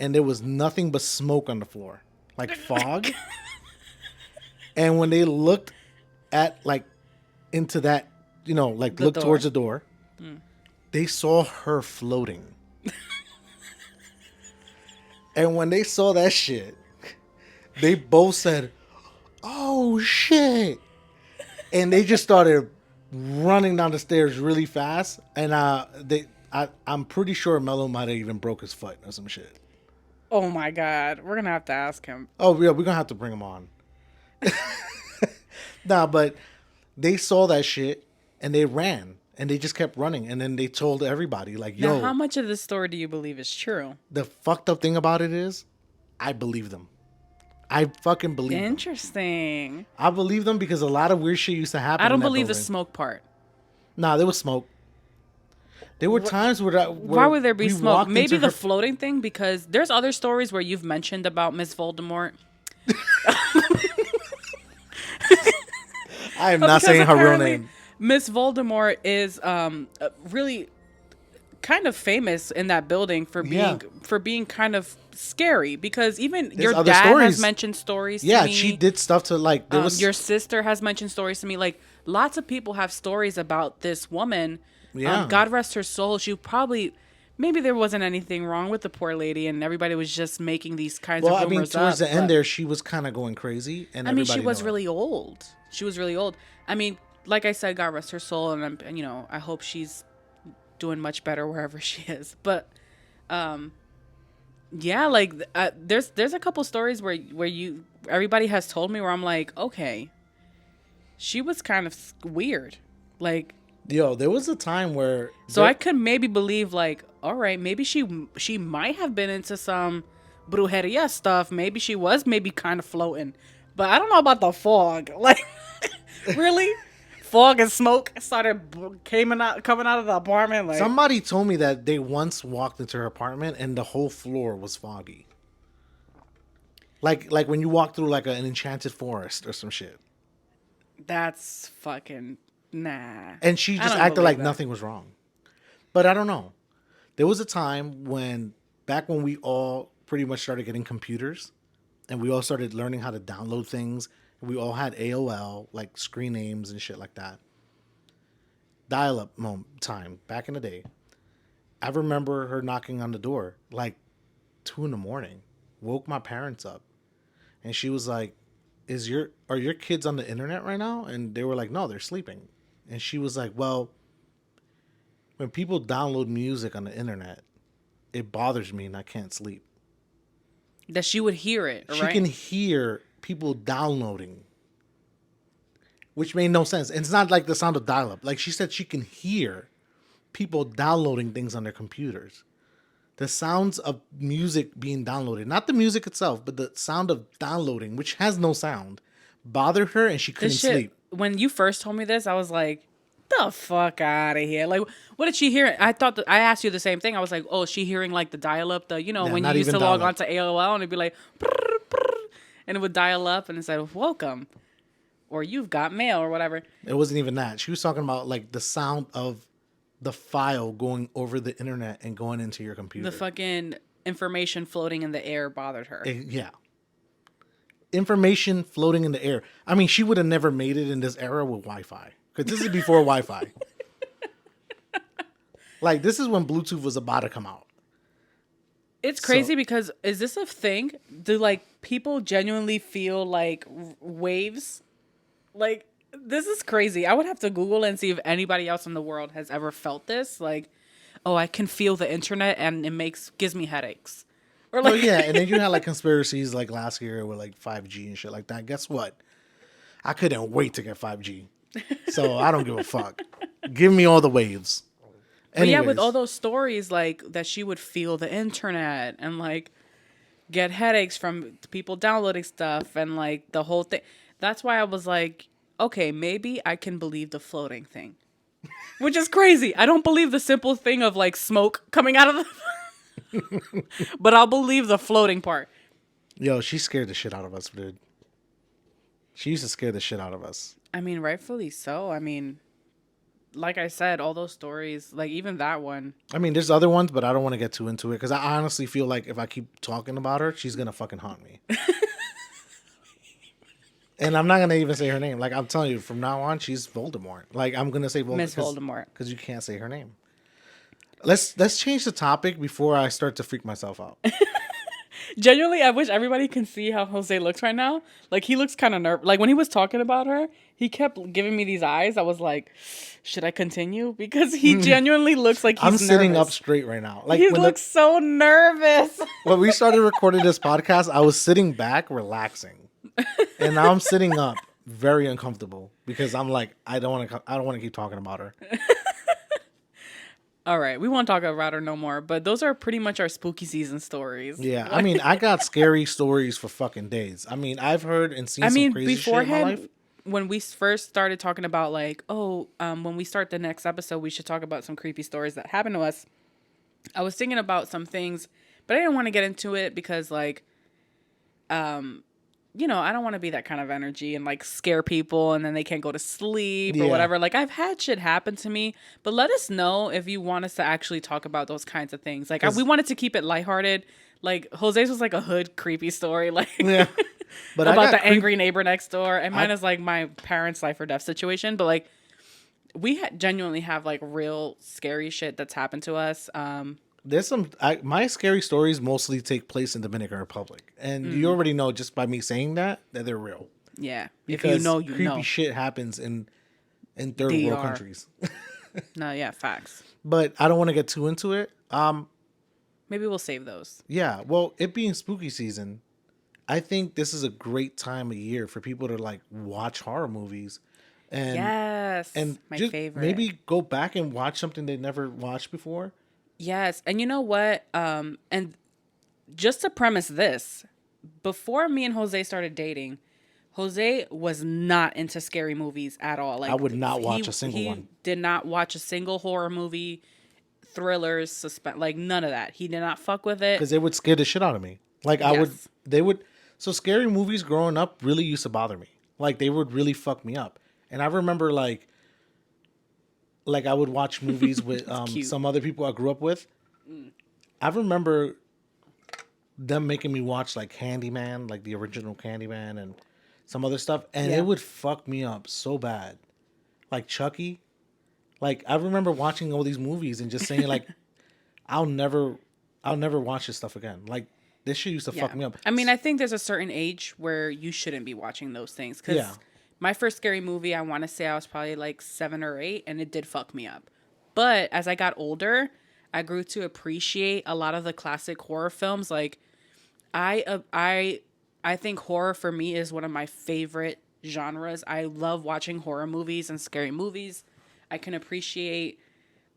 And there was nothing but smoke on the floor. Like fog. And when they looked at like into that, you know, like The looked door. towards the door, they saw her floating. And when they saw that shit, they both said, "Oh shit." And they just started running down the stairs really fast. And I'm pretty sure Mello might have even broke his foot or some shit. Oh my God. We're going to have to ask him. Oh yeah, we're gonna have to bring him on. Nah, but they saw that shit and they ran and they just kept running and then they told everybody like, Now, yo, how much of this story do you believe is true? the fucked up thing about it is I believe them. I fucking believe them. Interesting. I believe them because a lot of weird shit used to happen. I don't in that believe the building. smoke part. Nah, there was smoke. There were times where Why would there be we smoke? walked Maybe into the her- floating thing, because there's other stories where you've mentioned about Ms.Voldemort. I am not saying her real name. Ms.Voldemort is really kind of famous in that building for being kind of scary, because even your other dad stories. has mentioned stories to Yeah, me. she did stuff to like. There was Your sister has mentioned stories to me. Like, lots of people have stories about this woman. Yeah. God rest her soul. She probably, maybe there wasn't anything wrong with the poor lady, and everybody was just making these kinds well, of I mean, rumors towards up, the end but- there, she was kind of going crazy, and I mean, she everybody was knew it. really old. She was really old. I mean, like I said, God rest her soul, and you know, I hope she's doing much better wherever she is. But, yeah, like there's a couple stories where everybody has told me where I'm like, okay, she was kind of weird, like. Yo, there was a time where So I could maybe believe, like, all right, maybe she might have been into some brujeria stuff. Maybe she was kind of floating, but I don't know about the fog. Like, really, fog and smoke started coming out of the apartment. Like, somebody told me that they once walked into her apartment and the whole floor was foggy. Like when you walk through like an enchanted forest or some shit. that's fucking nah. And she I just don't acted believe like that. nothing was wrong. But I don't know. There was a time back when we all pretty much started getting computers and we all started learning how to download things. We all had AOL, like screen names and shit like that. Dial-up time, back in the day. I remember her knocking on the door like 2 a.m. Woke my parents up. And she was like, are your kids on the internet right now? And they were like, no, they're sleeping. And she was like, well, when people download music on the internet, it bothers me and I can't sleep. That she would hear it, right? She can hear people downloading, which made no sense. And it's not like the sound of dial-up. Like she said, she can hear people downloading things on their computers. The sounds of music being downloaded, not the music itself, but the sound of downloading, which has no sound, bothered her and she couldn't This shit, sleep. when you first told me this, I was like, the fuck out of here. Like, what did she hear? I thought I asked you the same thing. I was like, oh, is she hearing like the dial-up, when you not used to even log dial-up. on to AOL and it'd be like, brr, brr, and it would dial up and it said, welcome, or you've got mail or whatever. It wasn't even that. She was talking about like the sound of the file going over the internet and going into your computer. The fucking information floating in the air bothered her. Yeah. Information floating in the air. I mean, she would have never made it in this era with Wi-Fi. Because this is before Wi-Fi. Like, this is when Bluetooth was about to come out. It's crazy because is this a thing? Do like people genuinely feel like waves? Like this is crazy. I would have to Google and see if anybody else in the world has ever felt this. Like, oh, I can feel the internet and it gives me headaches. Or like, Well, yeah, and then you had like conspiracies like last year with like 5G and shit like that. Guess what? I couldn't wait to get 5G. So I don't give a fuck. Give me all the waves. but yeah, with Anyways. all those stories like that, she would feel the internet and like get headaches from people downloading stuff and like the whole thing. That's why I was like, okay, maybe I can believe the floating thing, which is crazy. I don't believe the simple thing of like smoke coming out of the, but I'll believe the floating part. Yo, she scared the shit out of us, dude. She used to scare the shit out of us. I mean, rightfully so. I mean, like I said, all those stories, like even that one. I mean, there's other ones, but I don't want to get too into it because I honestly feel like if I keep talking about her, she's gonna fucking haunt me. And I'm not gonna even say her name. Like I'm telling you, from now on, she's Voldemort. Like I'm gonna say Voldemort. Miss Voldemort. Because you can't say her name. Let's change the topic before I start to freak myself out. Genuinely, I wish everybody can see how Jose looks right now. Like he looks kind of nervous. Like when he was talking about her, he kept giving me these eyes. I was like, should I continue? Because he genuinely looks like he's I'm sitting nervous. up straight right now. Like He when looks so nervous. when we started recording this podcast, I was sitting back, relaxing, and now I'm sitting up, very uncomfortable because I'm like, I don't want to keep talking about her. All right, we won't talk about her no more. But those are pretty much our spooky season stories. Yeah, I mean, I got scary stories for fucking days. I mean, I've heard and seen some crazy shit in my life. Beforehand, when we first started talking about like, when we start the next episode, we should talk about some creepy stories that happened to us. I was thinking about some things, but I didn't want to get into it because like, I don't want to be that kind of energy and like scare people and then they can't go to sleep or whatever. Like I've had shit happen to me, but let us know if you want us to actually talk about those kinds of things. Like we wanted to keep it lighthearted. Like Jose's was like a hood creepy story, like Yeah, but about the angry neighbor next door, and mine is like my parents' life or death situation. But like we genuinely have like real scary shit that's happened to us. There's some. My scary stories mostly take place in Dominican Republic, and you already know just by me saying that they're real. Yeah, Because if you know, creepy shit happens in third world DR. countries. No, yeah, facts. But I don't want to get too into it. Maybe we'll save those. Yeah, well, it being spooky season, I think this is a great time of year for people to like watch horror movies. And Yes, and my just favorite. maybe go back and watch something they never watched before. Yes, and you know what? And just to premise this, before me and Jose started dating, Jose was not into scary movies at all. Like I would not watch a single one. He did not watch a single horror movie, thrillers, suspense, like none of that. He did not fuck with it. Because they would scare the shit out of me. Like they would. So scary movies growing up really used to bother me. Like they would really fuck me up. And I remember like I would watch movies with some other people I grew up with. I remember them making me watch like Candyman, like the original Candyman and some other stuff. And it would fuck me up so bad. Like Chucky. Like I remember watching all these movies and just saying like, I'll never watch this stuff again. Like this shit used to fuck me up. I mean, I think there's a certain age where you shouldn't be watching those things. Because my first scary movie, I want to say I was probably like 7 or 8, and it did fuck me up. But as I got older, I grew to appreciate a lot of the classic horror films. Like, I think horror for me is one of my favorite genres. I love watching horror movies and scary movies. I can appreciate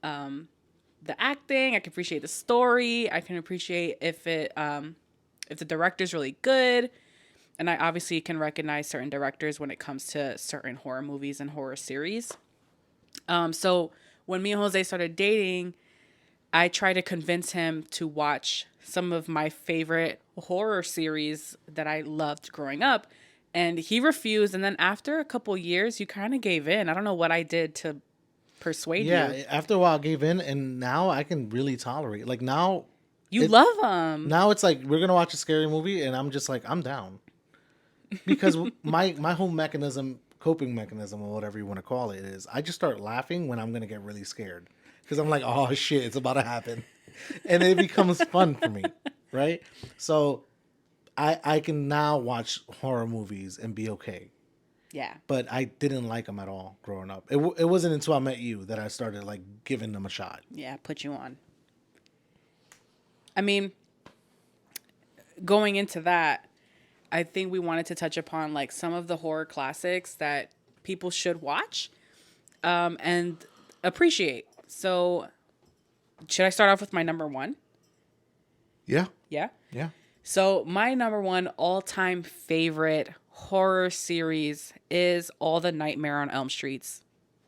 the acting. I can appreciate the story. I can appreciate if the director's really good. And I obviously can recognize certain directors when it comes to certain horror movies and horror series. So when me and Jose started dating, I tried to convince him to watch some of my favorite horror series that I loved growing up. And he refused. And then after a couple years, you kind of gave in. I don't know what I did to persuade you. Yeah, after a while I gave in, and now I can really tolerate. Like now You love them. Now it's like we're gonna watch a scary movie, and I'm just like I'm down because my whole coping mechanism, or whatever you want to call it, is I just start laughing when I'm gonna get really scared because I'm like, oh shit, it's about to happen, and it becomes fun for me, right? So I can now watch horror movies and be okay. Yeah. But I didn't like them at all growing up. It wasn't until I met you that I started like giving them a shot. Yeah, put you on. I mean, going into that, I think we wanted to touch upon like some of the horror classics that people should watch and appreciate. So, should I start off with my number one? Yeah. Yeah. Yeah. So, my number one all-time favorite horror series is all the Nightmare on Elm Streets,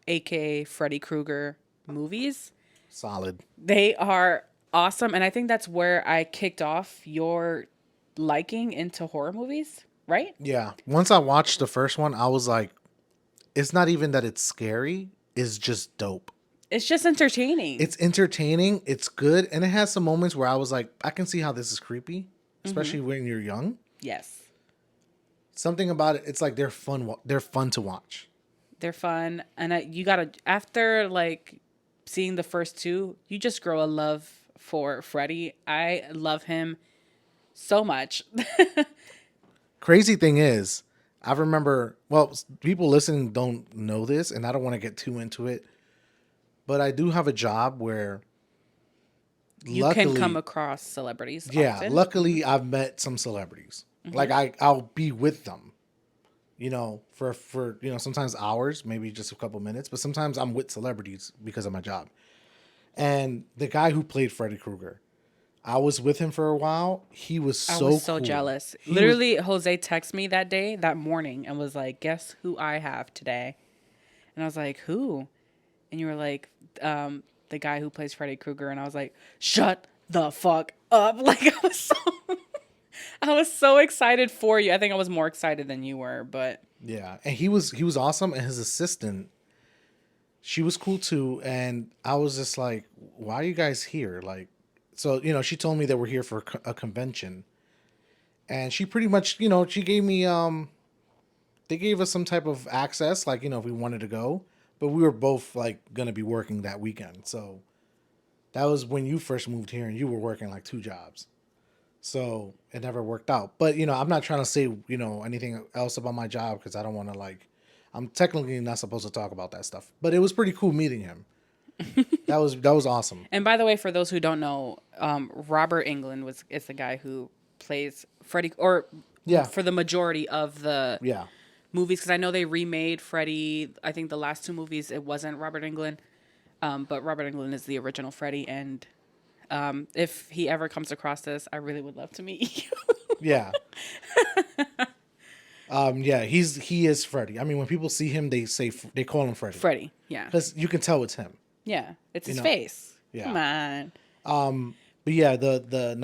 aka Freddy Krueger movies. Solid. They are awesome, and I think that's where I kicked off your liking into horror movies, right? Yeah. Once I watched the first one, I was like, it's not even that it's scary, it's just dope. It's just entertaining. It's entertaining, it's good, and it has some moments where I was like, I can see how this is creepy, especially when you're young. Yes. Something about it, it's like they're fun to watch. They're fun, and you gotta, after like seeing the first two, you just grow a love for Freddy. I love him so much. Crazy thing is, I remember, well, people listening don't know this, and I don't want to get too into it, but I do have a job where You can come across celebrities. Yeah, often. luckily I've met some celebrities. Like I'll be with them, for sometimes hours, maybe just a couple minutes, but sometimes I'm with celebrities because of my job. And the guy who played Freddy Krueger, I was with him for a while. He was I so was so cool. jealous. Literally, Jose texted me that morning, and was like, "Guess who I have today?" And I was like, "Who?" And you were like, "The guy who plays Freddy Krueger." And I was like, "Shut the fuck up!" Like I was so excited for you. I think I was more excited than you were, but Yeah, and he was awesome, and his assistant, she was cool too. And I was just like, "Why are you guys here?" Like, so she told me that we're here for a convention, and she pretty much she gave me they gave us some type of access, like if we wanted to go, but we were both like gonna be working that weekend, so that was when you first moved here, and you were working like 2 jobs. So it never worked out. But, I'm not trying to say, anything else about my job because I don't want to I'm technically not supposed to talk about that stuff. But it was pretty cool meeting him. That was awesome. And by the way, for those who don't know, Robert Englund is the guy who plays Freddy, or for the majority of the movies, because I know they remade Freddy. I think the last 2 movies it wasn't Robert Englund, but Robert Englund is the original Freddy. And if he ever comes across this, I really would love to meet you. Yeah. He is Freddy. I mean, when people see him, they call him Freddy. Freddy, yeah. Because you can tell it's him. Yeah, it's his face. Yeah. Come on. But yeah, the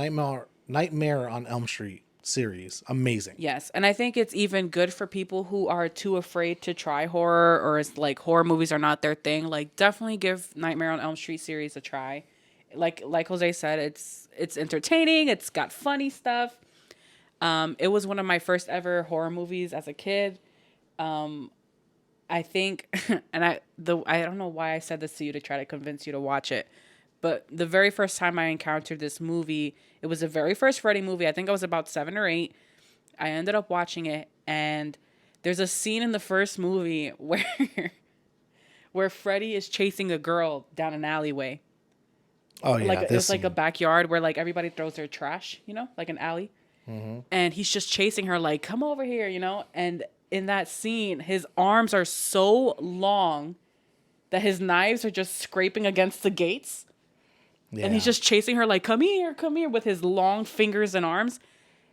Nightmare on Elm Street series, amazing. Yes, and I think it's even good for people who are too afraid to try horror, or is like horror movies are not their thing. Like, definitely give Nightmare on Elm Street series a try. Like Jose said, it's entertaining. It's got funny stuff. It was one of my first ever horror movies as a kid. I think, and I don't know why I said this to you to try to convince you to watch it, but the very first time I encountered this movie, it was the very first Freddy movie. I think I was about 7 or 8. I ended up watching it, and there's a scene in the first movie where Freddy is chasing a girl down an alleyway. Oh yeah, like it's like a backyard where like everybody throws their trash, like an alley, and he's just chasing her, like, come over here, and in that scene, his arms are so long that his knives are just scraping against the gates. Yeah. And he's just chasing her like, come here, with his long fingers and arms.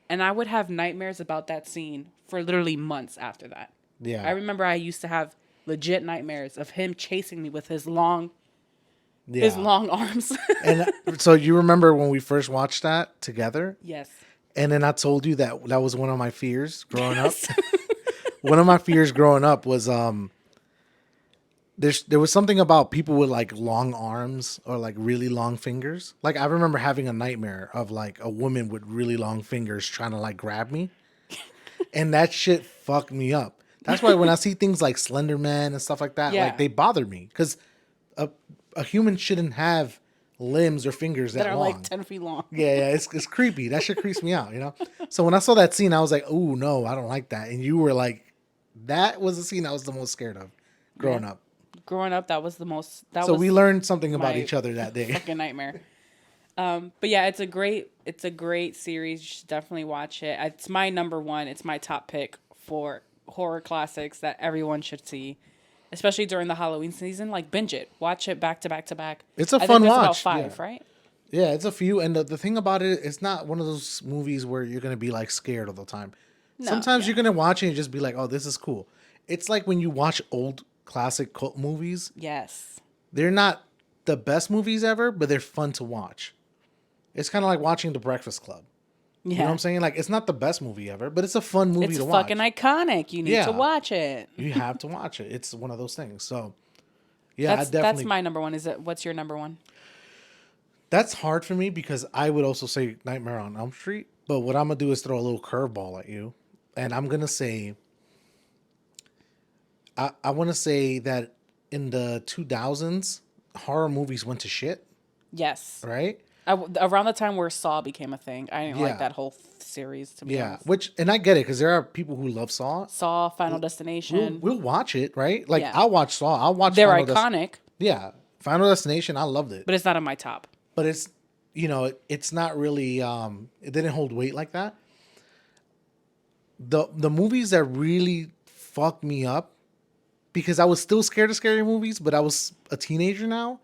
And I would have nightmares about that scene for literally months after that. Yeah. I remember I used to have legit nightmares of him chasing me with his long arms. And so you remember when we first watched that together? Yes. And then I told you that was one of my fears growing up. One of my fears growing up was there was something about people with like long arms or like really long fingers. Like I remember having a nightmare of like a woman with really long fingers trying to like grab me, and that shit fucked me up. That's why when I see things like Slender Man and stuff like that, like Yeah. they bother me because a a human shouldn't have limbs or fingers That that are like long. 10 feet long. Yeah, it's creepy. That shit creeps me out, you know. So when I saw that scene, I was like, "Oh no, I don't like that." And you were like, "That was the scene I was the most scared of Yeah. growing up." Growing up, that So we was learned something about my each other that day. fucking nightmare. But yeah, it's a great series. You should definitely watch it. It's my number one. It's my top pick for horror classics that everyone should see, especially during the Halloween season. Like binge it, watch it back to back to back. It's a I think fun there's about watch. Yeah, five, right? yeah, it's a few. And the thing about it, it's not one of those movies where you're gonna be like scared all the time. No, Sometimes yeah, you're gonna watch it and just be like, "Oh, this is cool." It's like when you watch old classic cult movies. yes, They're not the best movies ever, but they're fun to watch. It's kind of like watching The Breakfast Club. You know what yeah. I'm saying? Like it's not the best movie ever, but it's a fun movie It's to fucking watch. iconic. You need to Yeah, watch it. you have to watch it. It's one of those things. So yeah, I That's definitely. my number one. Is it? What's your number one? That's hard for me because I would also say Nightmare on Elm Street. But what I'm gonna do is throw a little curveball at you, and I'm gonna say I want to say that in the 2000s, horror movies went to shit, Yes. right? Around the time where Saw became a thing, I didn't like Yeah, that whole series, to be yeah. honest. Which and I get it because there are people who love Saw. Saw, Final We'll Destination. we'll watch it, right? Like Yeah. I'll watch Saw. I'll watch They're Final iconic, Yeah, Final Destination. I loved it, but it's not on my top. but it's it's not really it didn't hold weight like that. The movies that really fucked me up because I was still scared of scary movies, but I was a teenager now.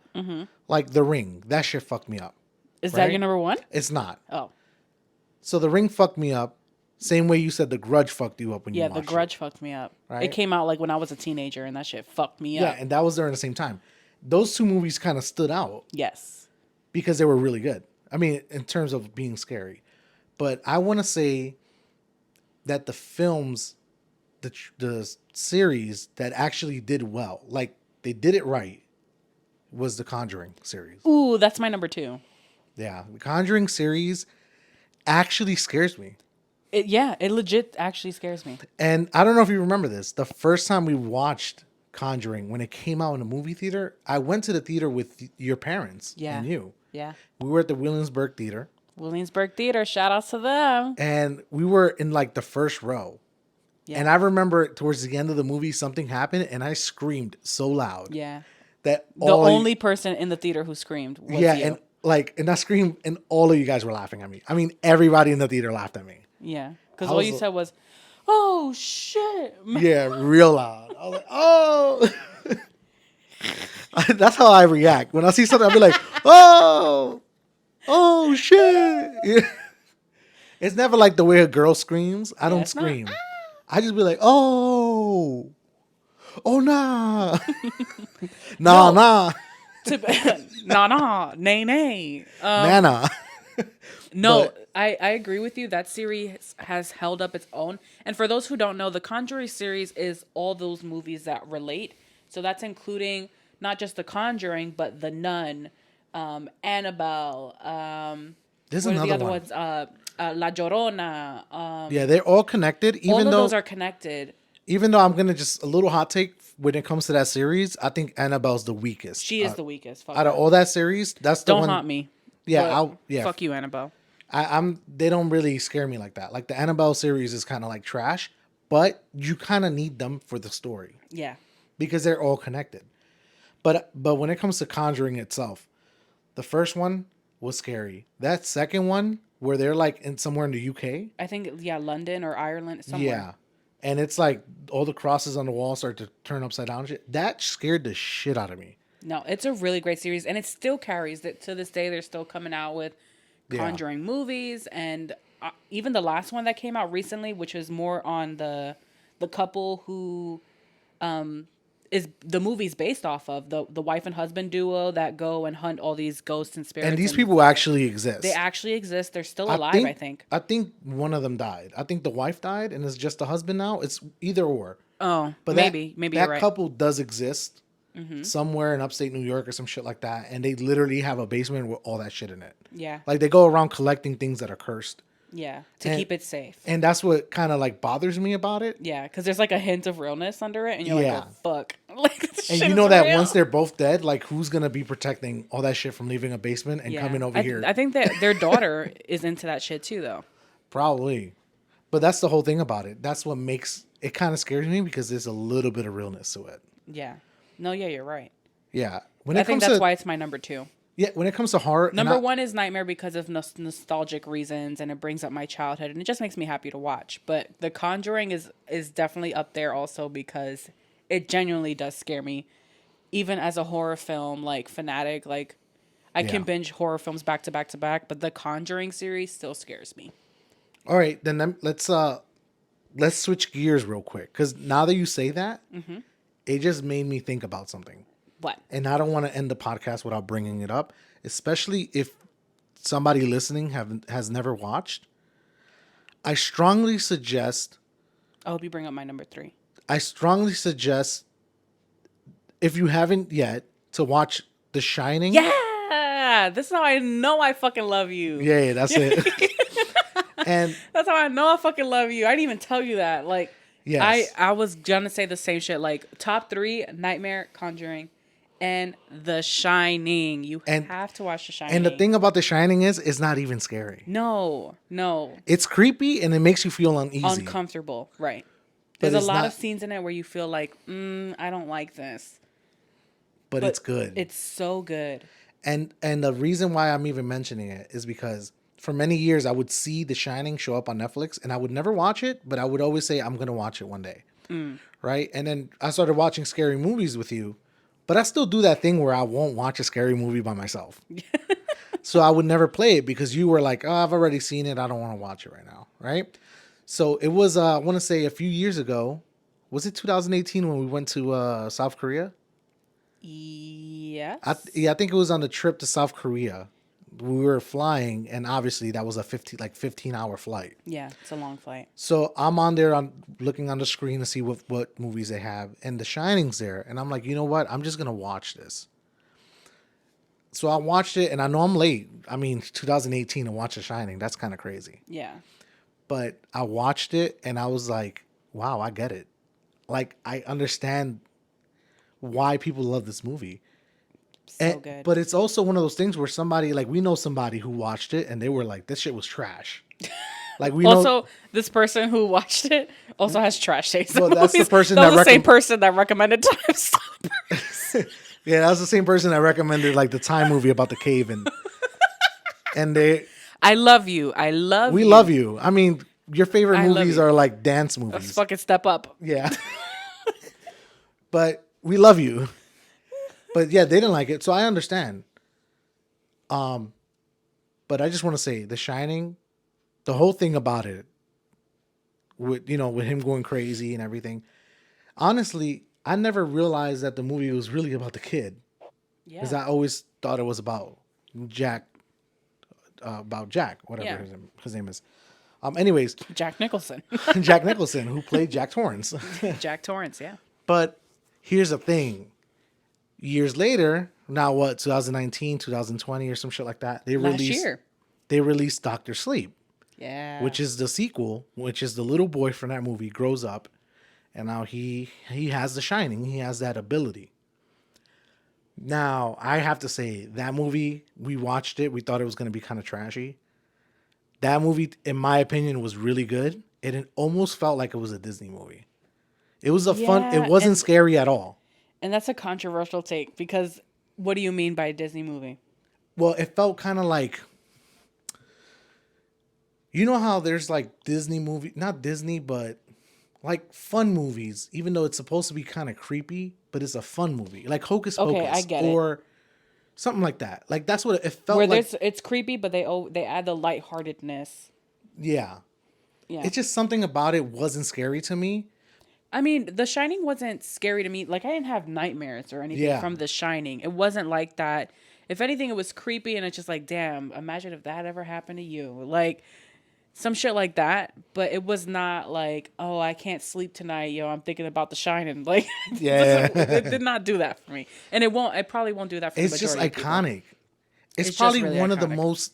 Like The Ring, that shit fucked me up. Is that your Right? number one? It's not. Oh, So The Ring fucked me up. Same way you said The Grudge fucked you up when you yeah, watched The Grudge fucked me up. Right? It came out like when I was a teenager, and that shit fucked me it. Yeah, up. and that was during the same time. Those two movies kind of stood out Yes. because they were really good. I mean, in terms of being scary. But I want to say that the films, the series that actually did well, like they did it right, was the Conjuring series. Ooh, that's my number two. Yeah, the Conjuring series actually scares me. It legit actually scares me. And I don't know if you remember this. The first time we watched Conjuring, when it came out in a movie theater, I went to the theater with your parents Yeah. and you. Yeah. We were at the Williamsburg Theater, Williamsburg Theater, shout out to them. and we were in like the first row. Yeah. And I remember towards the end of the movie, something happened, and I screamed so loud Yeah. that The all only person in the theater who screamed was you. and I screamed, and all of you guys were laughing at me. I mean, everybody in the theater laughed at me. Yeah. Because I all was you said was, "Oh shit." Yeah, real loud. I was like, oh. That's how I react when I see something. I'll be like, oh shit. Yeah. It's never like the way a girl screams. I don't it's not. scream. I just be like, oh nah, nah, No. nah, Nah, nay, nay. Nana. No, But- I agree with you. That series has held up its own. And for those who don't know, the Conjuring series is all those movies that relate. So that's including not just The Conjuring, but The Nun, Annabelle. There's What are the another other one. ones? La Llorona. Yeah, they're all connected. All Even of though, those are connected. even though I'm gonna just a little hot take when it comes to that series, I think Annabelle's the weakest. She is the weakest. Fuck Out of her. all that series. That's the Don't one. haunt me. Yeah, but fuck you, Annabelle. I'm. They don't really scare me like that. Like the Annabelle series is kind of like trash, but you kind of need them for the story Yeah. because they're all connected. But when it comes to Conjuring itself, the first one was scary. That second one, where they're like in somewhere in the UK, I think, yeah, London or Ireland, somewhere. yeah, and it's like all the crosses on the wall start to turn upside down. And shit. That scared the shit out of me. No, it's a really great series, and it still carries that to this day. They're still coming out with Conjuring movies, and even the last one that came out recently, which is more on the couple who is the movie's based off of the wife and husband duo that go and hunt all these ghosts and spirits. And these people actually exist. They actually exist. They're still alive, I think. I think one of them died. I think the wife died, and it's just the husband now. It's either or. Oh, But maybe that you're right. couple does exist. somewhere in upstate New York or some shit like that, and they literally have a basement with all that shit in it. Yeah. Like they go around collecting things that are cursed. Yeah. To And- keep it safe. And that's what kind of like bothers me about it. Yeah, because there's like a hint of realness under it, and you're like, oh, fuck. Like, this And shit you know is that real. once they're both dead, like who's gonna be protecting all that shit from leaving a basement and coming over here? I think that their daughter is into that shit too, though. Probably. But that's the whole thing about it. That's what makes it kind of scares me because there's a little bit of realness to it. Yeah. No, yeah, you're right. Yeah. I think that's why it's my number 2. Yeah, when it comes to horror, Number 1 is Nightmare because of nostalgic reasons, and it brings up my childhood, and it just makes me happy to watch. But The Conjuring is definitely up there also because it genuinely does scare me, even as a horror film like fanatic. Like, I can binge horror films back to back to back, but the Conjuring series still scares me. All right, then let's switch gears real quick because now that you say that, it just made me think about something. What? And I don't want to end the podcast without bringing it up, especially if somebody listening has never watched. I strongly suggest. I hope you bring up my number 3. I strongly suggest, if you haven't yet, to watch The Shining. Yeah, this is how I know I fucking love you. Yeah, that's it. And that's how I know I fucking love you. I didn't even tell you that. Like, yes. I was gonna say the same shit. Like, top 3: Nightmare, Conjuring, and The Shining. You have to watch The Shining. And the thing about The Shining is, it's not even scary. No. It's creepy and it makes you feel uneasy. Uncomfortable, right. There's a lot not, of scenes in it where you feel like, I don't like this. But it's good. It's so good. And the reason why I'm even mentioning it is because for many years I would see The Shining show up on Netflix and I would never watch it, but I would always say I'm going to watch it one day. Right? And then I started watching scary movies with you, but I still do that thing where I won't watch a scary movie by myself. So I would never play it because you were like, oh, I've already seen it. I don't want to watch it right now. Right? So it was, I want to say a few years ago. Was it 2018 when we went to South Korea? Yes. I think it was on the trip to South Korea. We were flying, and obviously that was a 15-hour flight. Yeah, it's a long flight. So I'm on there, looking on the screen to see what movies they have, and The Shining's there, and I'm like, you know what? I'm just gonna watch this. So I watched it, and I know I'm late. I mean, 2018 to watch The Shining, that's kind of crazy. Yeah. But I watched it, and I was like, wow, I get it. Like, I understand why people love this movie. So good. But it's also one of those things where somebody, like, we know somebody who watched it and they were like, this shit was trash. Like, we know. This person who watched it also has trash taste. Well, that's the person that was the same person that recommended Time Stoppers. Yeah, that was the same person that recommended like the Time movie about the cave and they. I love you. We love you. I mean, your favorite movies are like dance movies. Let's fucking step up. Yeah. But we love you. But yeah, they didn't like it, so I understand. But I just want to say, The Shining, the whole thing about it, with him going crazy and everything. Honestly, I never realized that the movie was really about the kid. Yeah. Because I always thought it was about Jack, whatever his name is. Anyways, Jack Nicholson. Jack Nicholson, who played Jack Torrance. Jack Torrance, yeah. But here's the thing. Years later, now what, 2019, 2020 or some shit like that, they released Dr. Sleep. Yeah. Which is the sequel, which is the little boy from that movie grows up and now he has The Shining. He has that ability. Now, I have to say, that movie, we watched it. We thought it was going to be kind of trashy. That movie, in my opinion, was really good. And it almost felt like it was a Disney movie. It was it wasn't scary at all. And that's a controversial take because what do you mean by a Disney movie? Well, it felt kind of like, you know how there's like Disney movie, not Disney, but like fun movies, even though it's supposed to be kind of creepy, but it's a fun movie. Like Hocus Pocus. Okay, I get or something like that. Like that's what it felt where like. It's creepy, but they add the lightheartedness. Yeah. Yeah. It's just something about it wasn't scary to me. I mean, The Shining wasn't scary to me. Like, I didn't have nightmares or anything from The Shining. It wasn't like that. If anything, it was creepy, and it's just like, damn, imagine if that ever happened to you. Like, some shit like that. But it was not like, oh, I can't sleep tonight. Yo, I'm thinking about The Shining. Like, Yeah. it did not do that for me, and it won't. It probably won't do that for the It's just majority of people. iconic. It's It's just probably really one of the iconic. most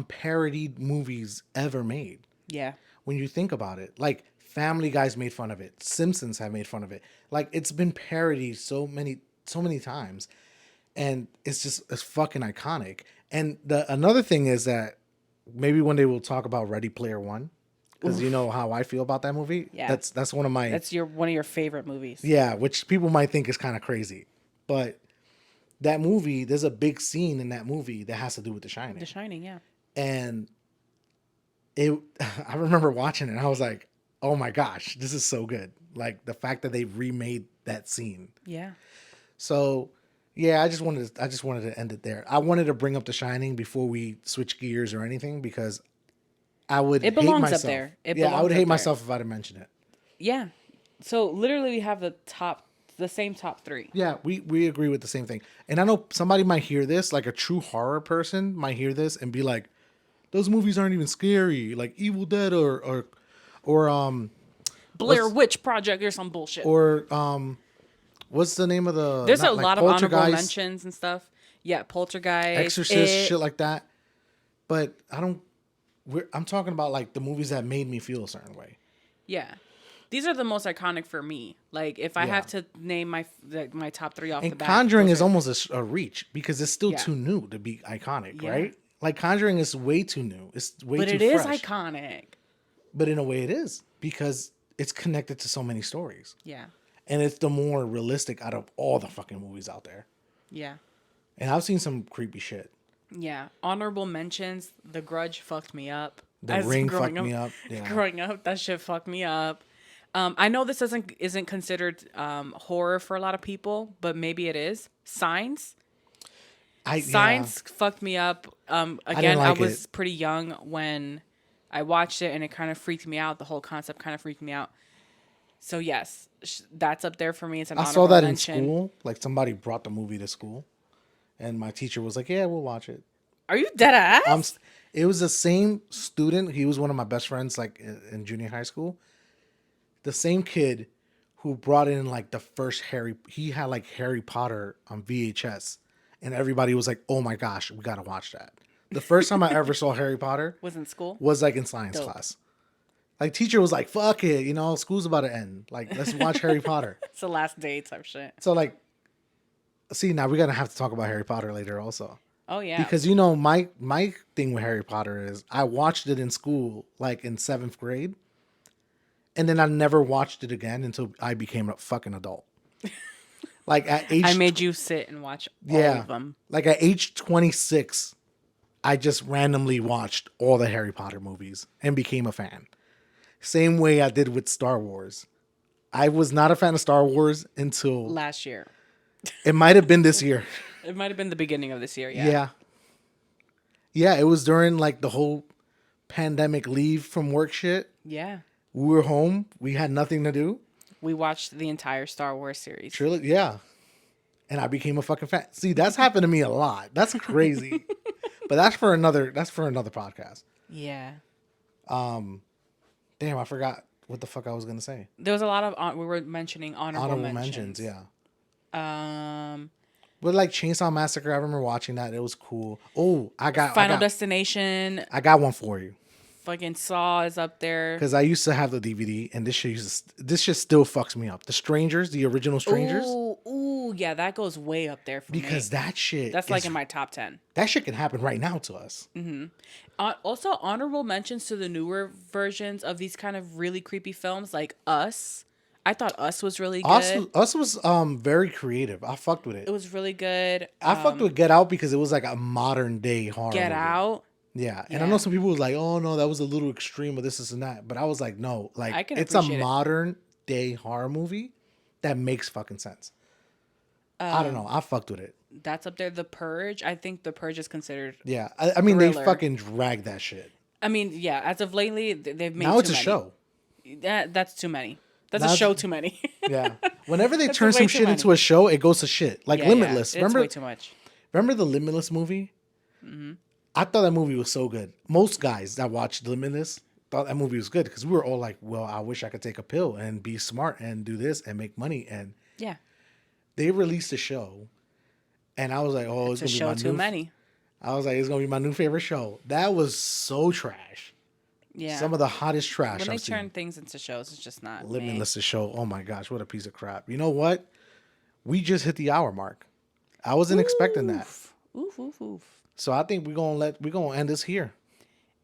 parodied movies ever made. Yeah, When you think about it, like Family Guy's made fun of it, Simpsons have made fun of it. Like it's been parodied so many times, and it's fucking iconic. And the another thing is that maybe one day we'll talk about Ready Player One, because you know how I feel about that movie. Yeah. That's one of my that's one of your favorite movies. yeah, which people might think is kind of crazy, but that movie, there's a big scene in that movie that has to do with The Shining. The Shining, yeah. And I remember watching it and I was like, oh my gosh, this is so good. Like the fact that they remade that scene. Yeah. So yeah, I just wanted to end it there. I wanted to bring up The Shining before we switch gears or anything, because I would It hate belongs myself. up there. It Yeah, I belongs would up hate there. myself if I didn't mention it. Yeah. So literally we have the same top 3. Yeah, we agree with the same thing. And I know somebody might hear this, like a true horror person might hear this and be like, those movies aren't even scary, like Evil Dead or Blair Witch Project or some bullshit. or what's the name of the There's a like lot of honorable Poltergeist, mentions and stuff. Yeah, Poltergeist, Exorcist, shit like that. But I'm talking about like the movies that made me feel a certain way. Yeah. These are the most iconic for me. Like if I have to name my top 3 off the And bat. Conjuring those is are- almost a reach because it's still Yeah. too new to be iconic, Yeah. right? Like Conjuring is way too new. It's way But too it is fresh. iconic. But in a way it is, because it's connected to so many stories. Yeah. And it's the more realistic out of all the fucking movies out there. Yeah. And I've seen some creepy shit. Yeah. Honorable mentions. The Grudge fucked me up. The Ring fucked me up. Yeah. Growing up, that shit fucked me up. I know this isn't considered horror for a lot of people, but maybe it is. Signs. Signs fucked me up. Again, I was pretty young when I watched it, and it kind of freaked me out. The whole concept kind of freaked me out. So yes, that's up there for me. It's an I honorable saw that mention. in school. Like somebody brought the movie to school, and my teacher was like, "Yeah, we'll watch it." Are you dead ass? It was the same student. He was one of my best friends, like in junior high school. The same kid who brought in like the first he had like Harry Potter on VHS, and everybody was like, "Oh my gosh, we gotta watch that." The first time I ever saw Harry Potter Was in school. was like in science class. Like teacher was like, "Fuck it, school's about to end. Like let's watch Harry Potter." It's the last day type shit. So like, see, now we're gonna have to talk about Harry Potter later also. Oh yeah. Because my thing with Harry Potter is I watched it in school like in 7th grade, and then I never watched it again until I became a fucking adult. Like at age I made you sit and watch all of them. like at age 26, I just randomly watched all the Harry Potter movies and became a fan. Same way I did with Star Wars. I was not a fan of Star Wars until Last year. it might have been this year. It might have been the beginning of this year. Yeah. Yeah. Yeah, it was during like the whole pandemic leave from work shit. Yeah. We were home. We had nothing to do. We watched the entire Star Wars series. Trilogy, yeah. And I became a fucking fan. See, that's happened to me a lot. That's crazy. But that's for another podcast. Yeah. Damn, I forgot what the fuck I was gonna say. There was a lot of we were mentioning honorable mentions. Yeah. Um, But like Chainsaw Massacre, I remember watching that. It was cool. Oh, Final Destination. I got one for you. Fucking Saw is up there. Because I used to have the DVD, and this shit still fucks me up. The Strangers, the original Strangers. Ooh, yeah, that goes way up there for me. Because that shit, that's like in my top 10. That shit can happen right now to us. Mm-hmm. Also, honorable mentions to the newer versions of these kind of really creepy films, like Us. I thought Us was really good. Us was very creative. I fucked with it. It was really good. I fucked with Get Out because it was like a modern day horror Get movie. Out. Yeah. And I know some people was like, oh no, that was a little extreme or this and that. But I was like, no, like it's a modern day horror movie that makes fucking sense. I don't know. I fucked with it. That's up there. The Purge. I think The Purge is considered. Yeah. I mean, thriller. they fucking dragged that shit. I mean, yeah. As of lately, they've made now too it's a many. show. That's too many. That's a show too many. Yeah. Whenever they turn some shit into a show, it goes to shit. Like Limitless. Remember? It's way too much. Remember the Limitless movie? Mm-hmm. I thought that movie was so good. Most guys that watched Limitless thought that movie was good because we were all like, well, I wish I could take a pill and be smart and do this and make money. And Yeah. they released a show, and I was like, oh, It's it's a gonna be show my too new. many. I was like, it's gonna be my new favorite show. That was so trash. Yeah. Some of the hottest trash When they I've turn seen. things into shows, it's just not me. Limitless the show. Oh my gosh, what a piece of crap. You know what? We just hit the hour mark. I wasn't expecting that. Oof, oof, oof. So I think we're gonna end this here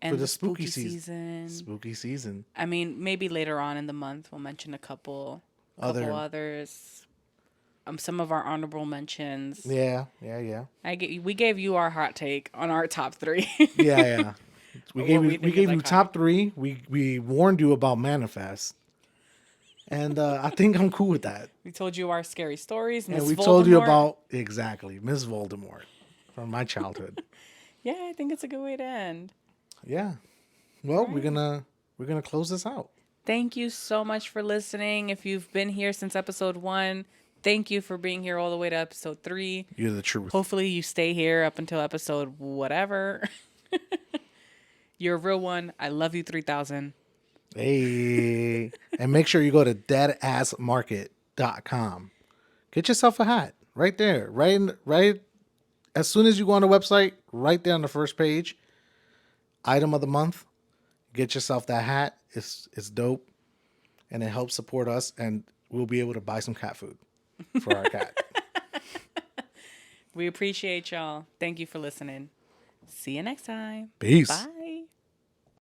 And for the the spooky season. season. Spooky season. I mean, maybe later on in the month we'll mention a couple others. Some of our honorable mentions. Yeah. We gave you our hot take on our top 3. Yeah. We gave you iconic. top 3. We warned you about Manifest. And I think I'm cool with that. We told you our scary stories. And Ms. we Voldemort. told you about exactly Ms.Voldemort from my childhood. Yeah, I think it's a good way to end. Yeah. Well, we're gonna close this out. Thank you so much for listening. If you've been here since episode 1, thank you for being here all the way to episode 3. You're the truth. Hopefully you stay here up until episode whatever. You're a real one. I love you 3000. Hey. And make sure you go to deadassmarket.com. Get yourself a hat right there. Right as soon as you go on the website, right there on the first page, item of the month. Get yourself that hat. It's dope. And it helps support us, and we'll be able to buy some cat food for our cat. We appreciate y'all. Thank you for listening. See you next time. Peace. Bye.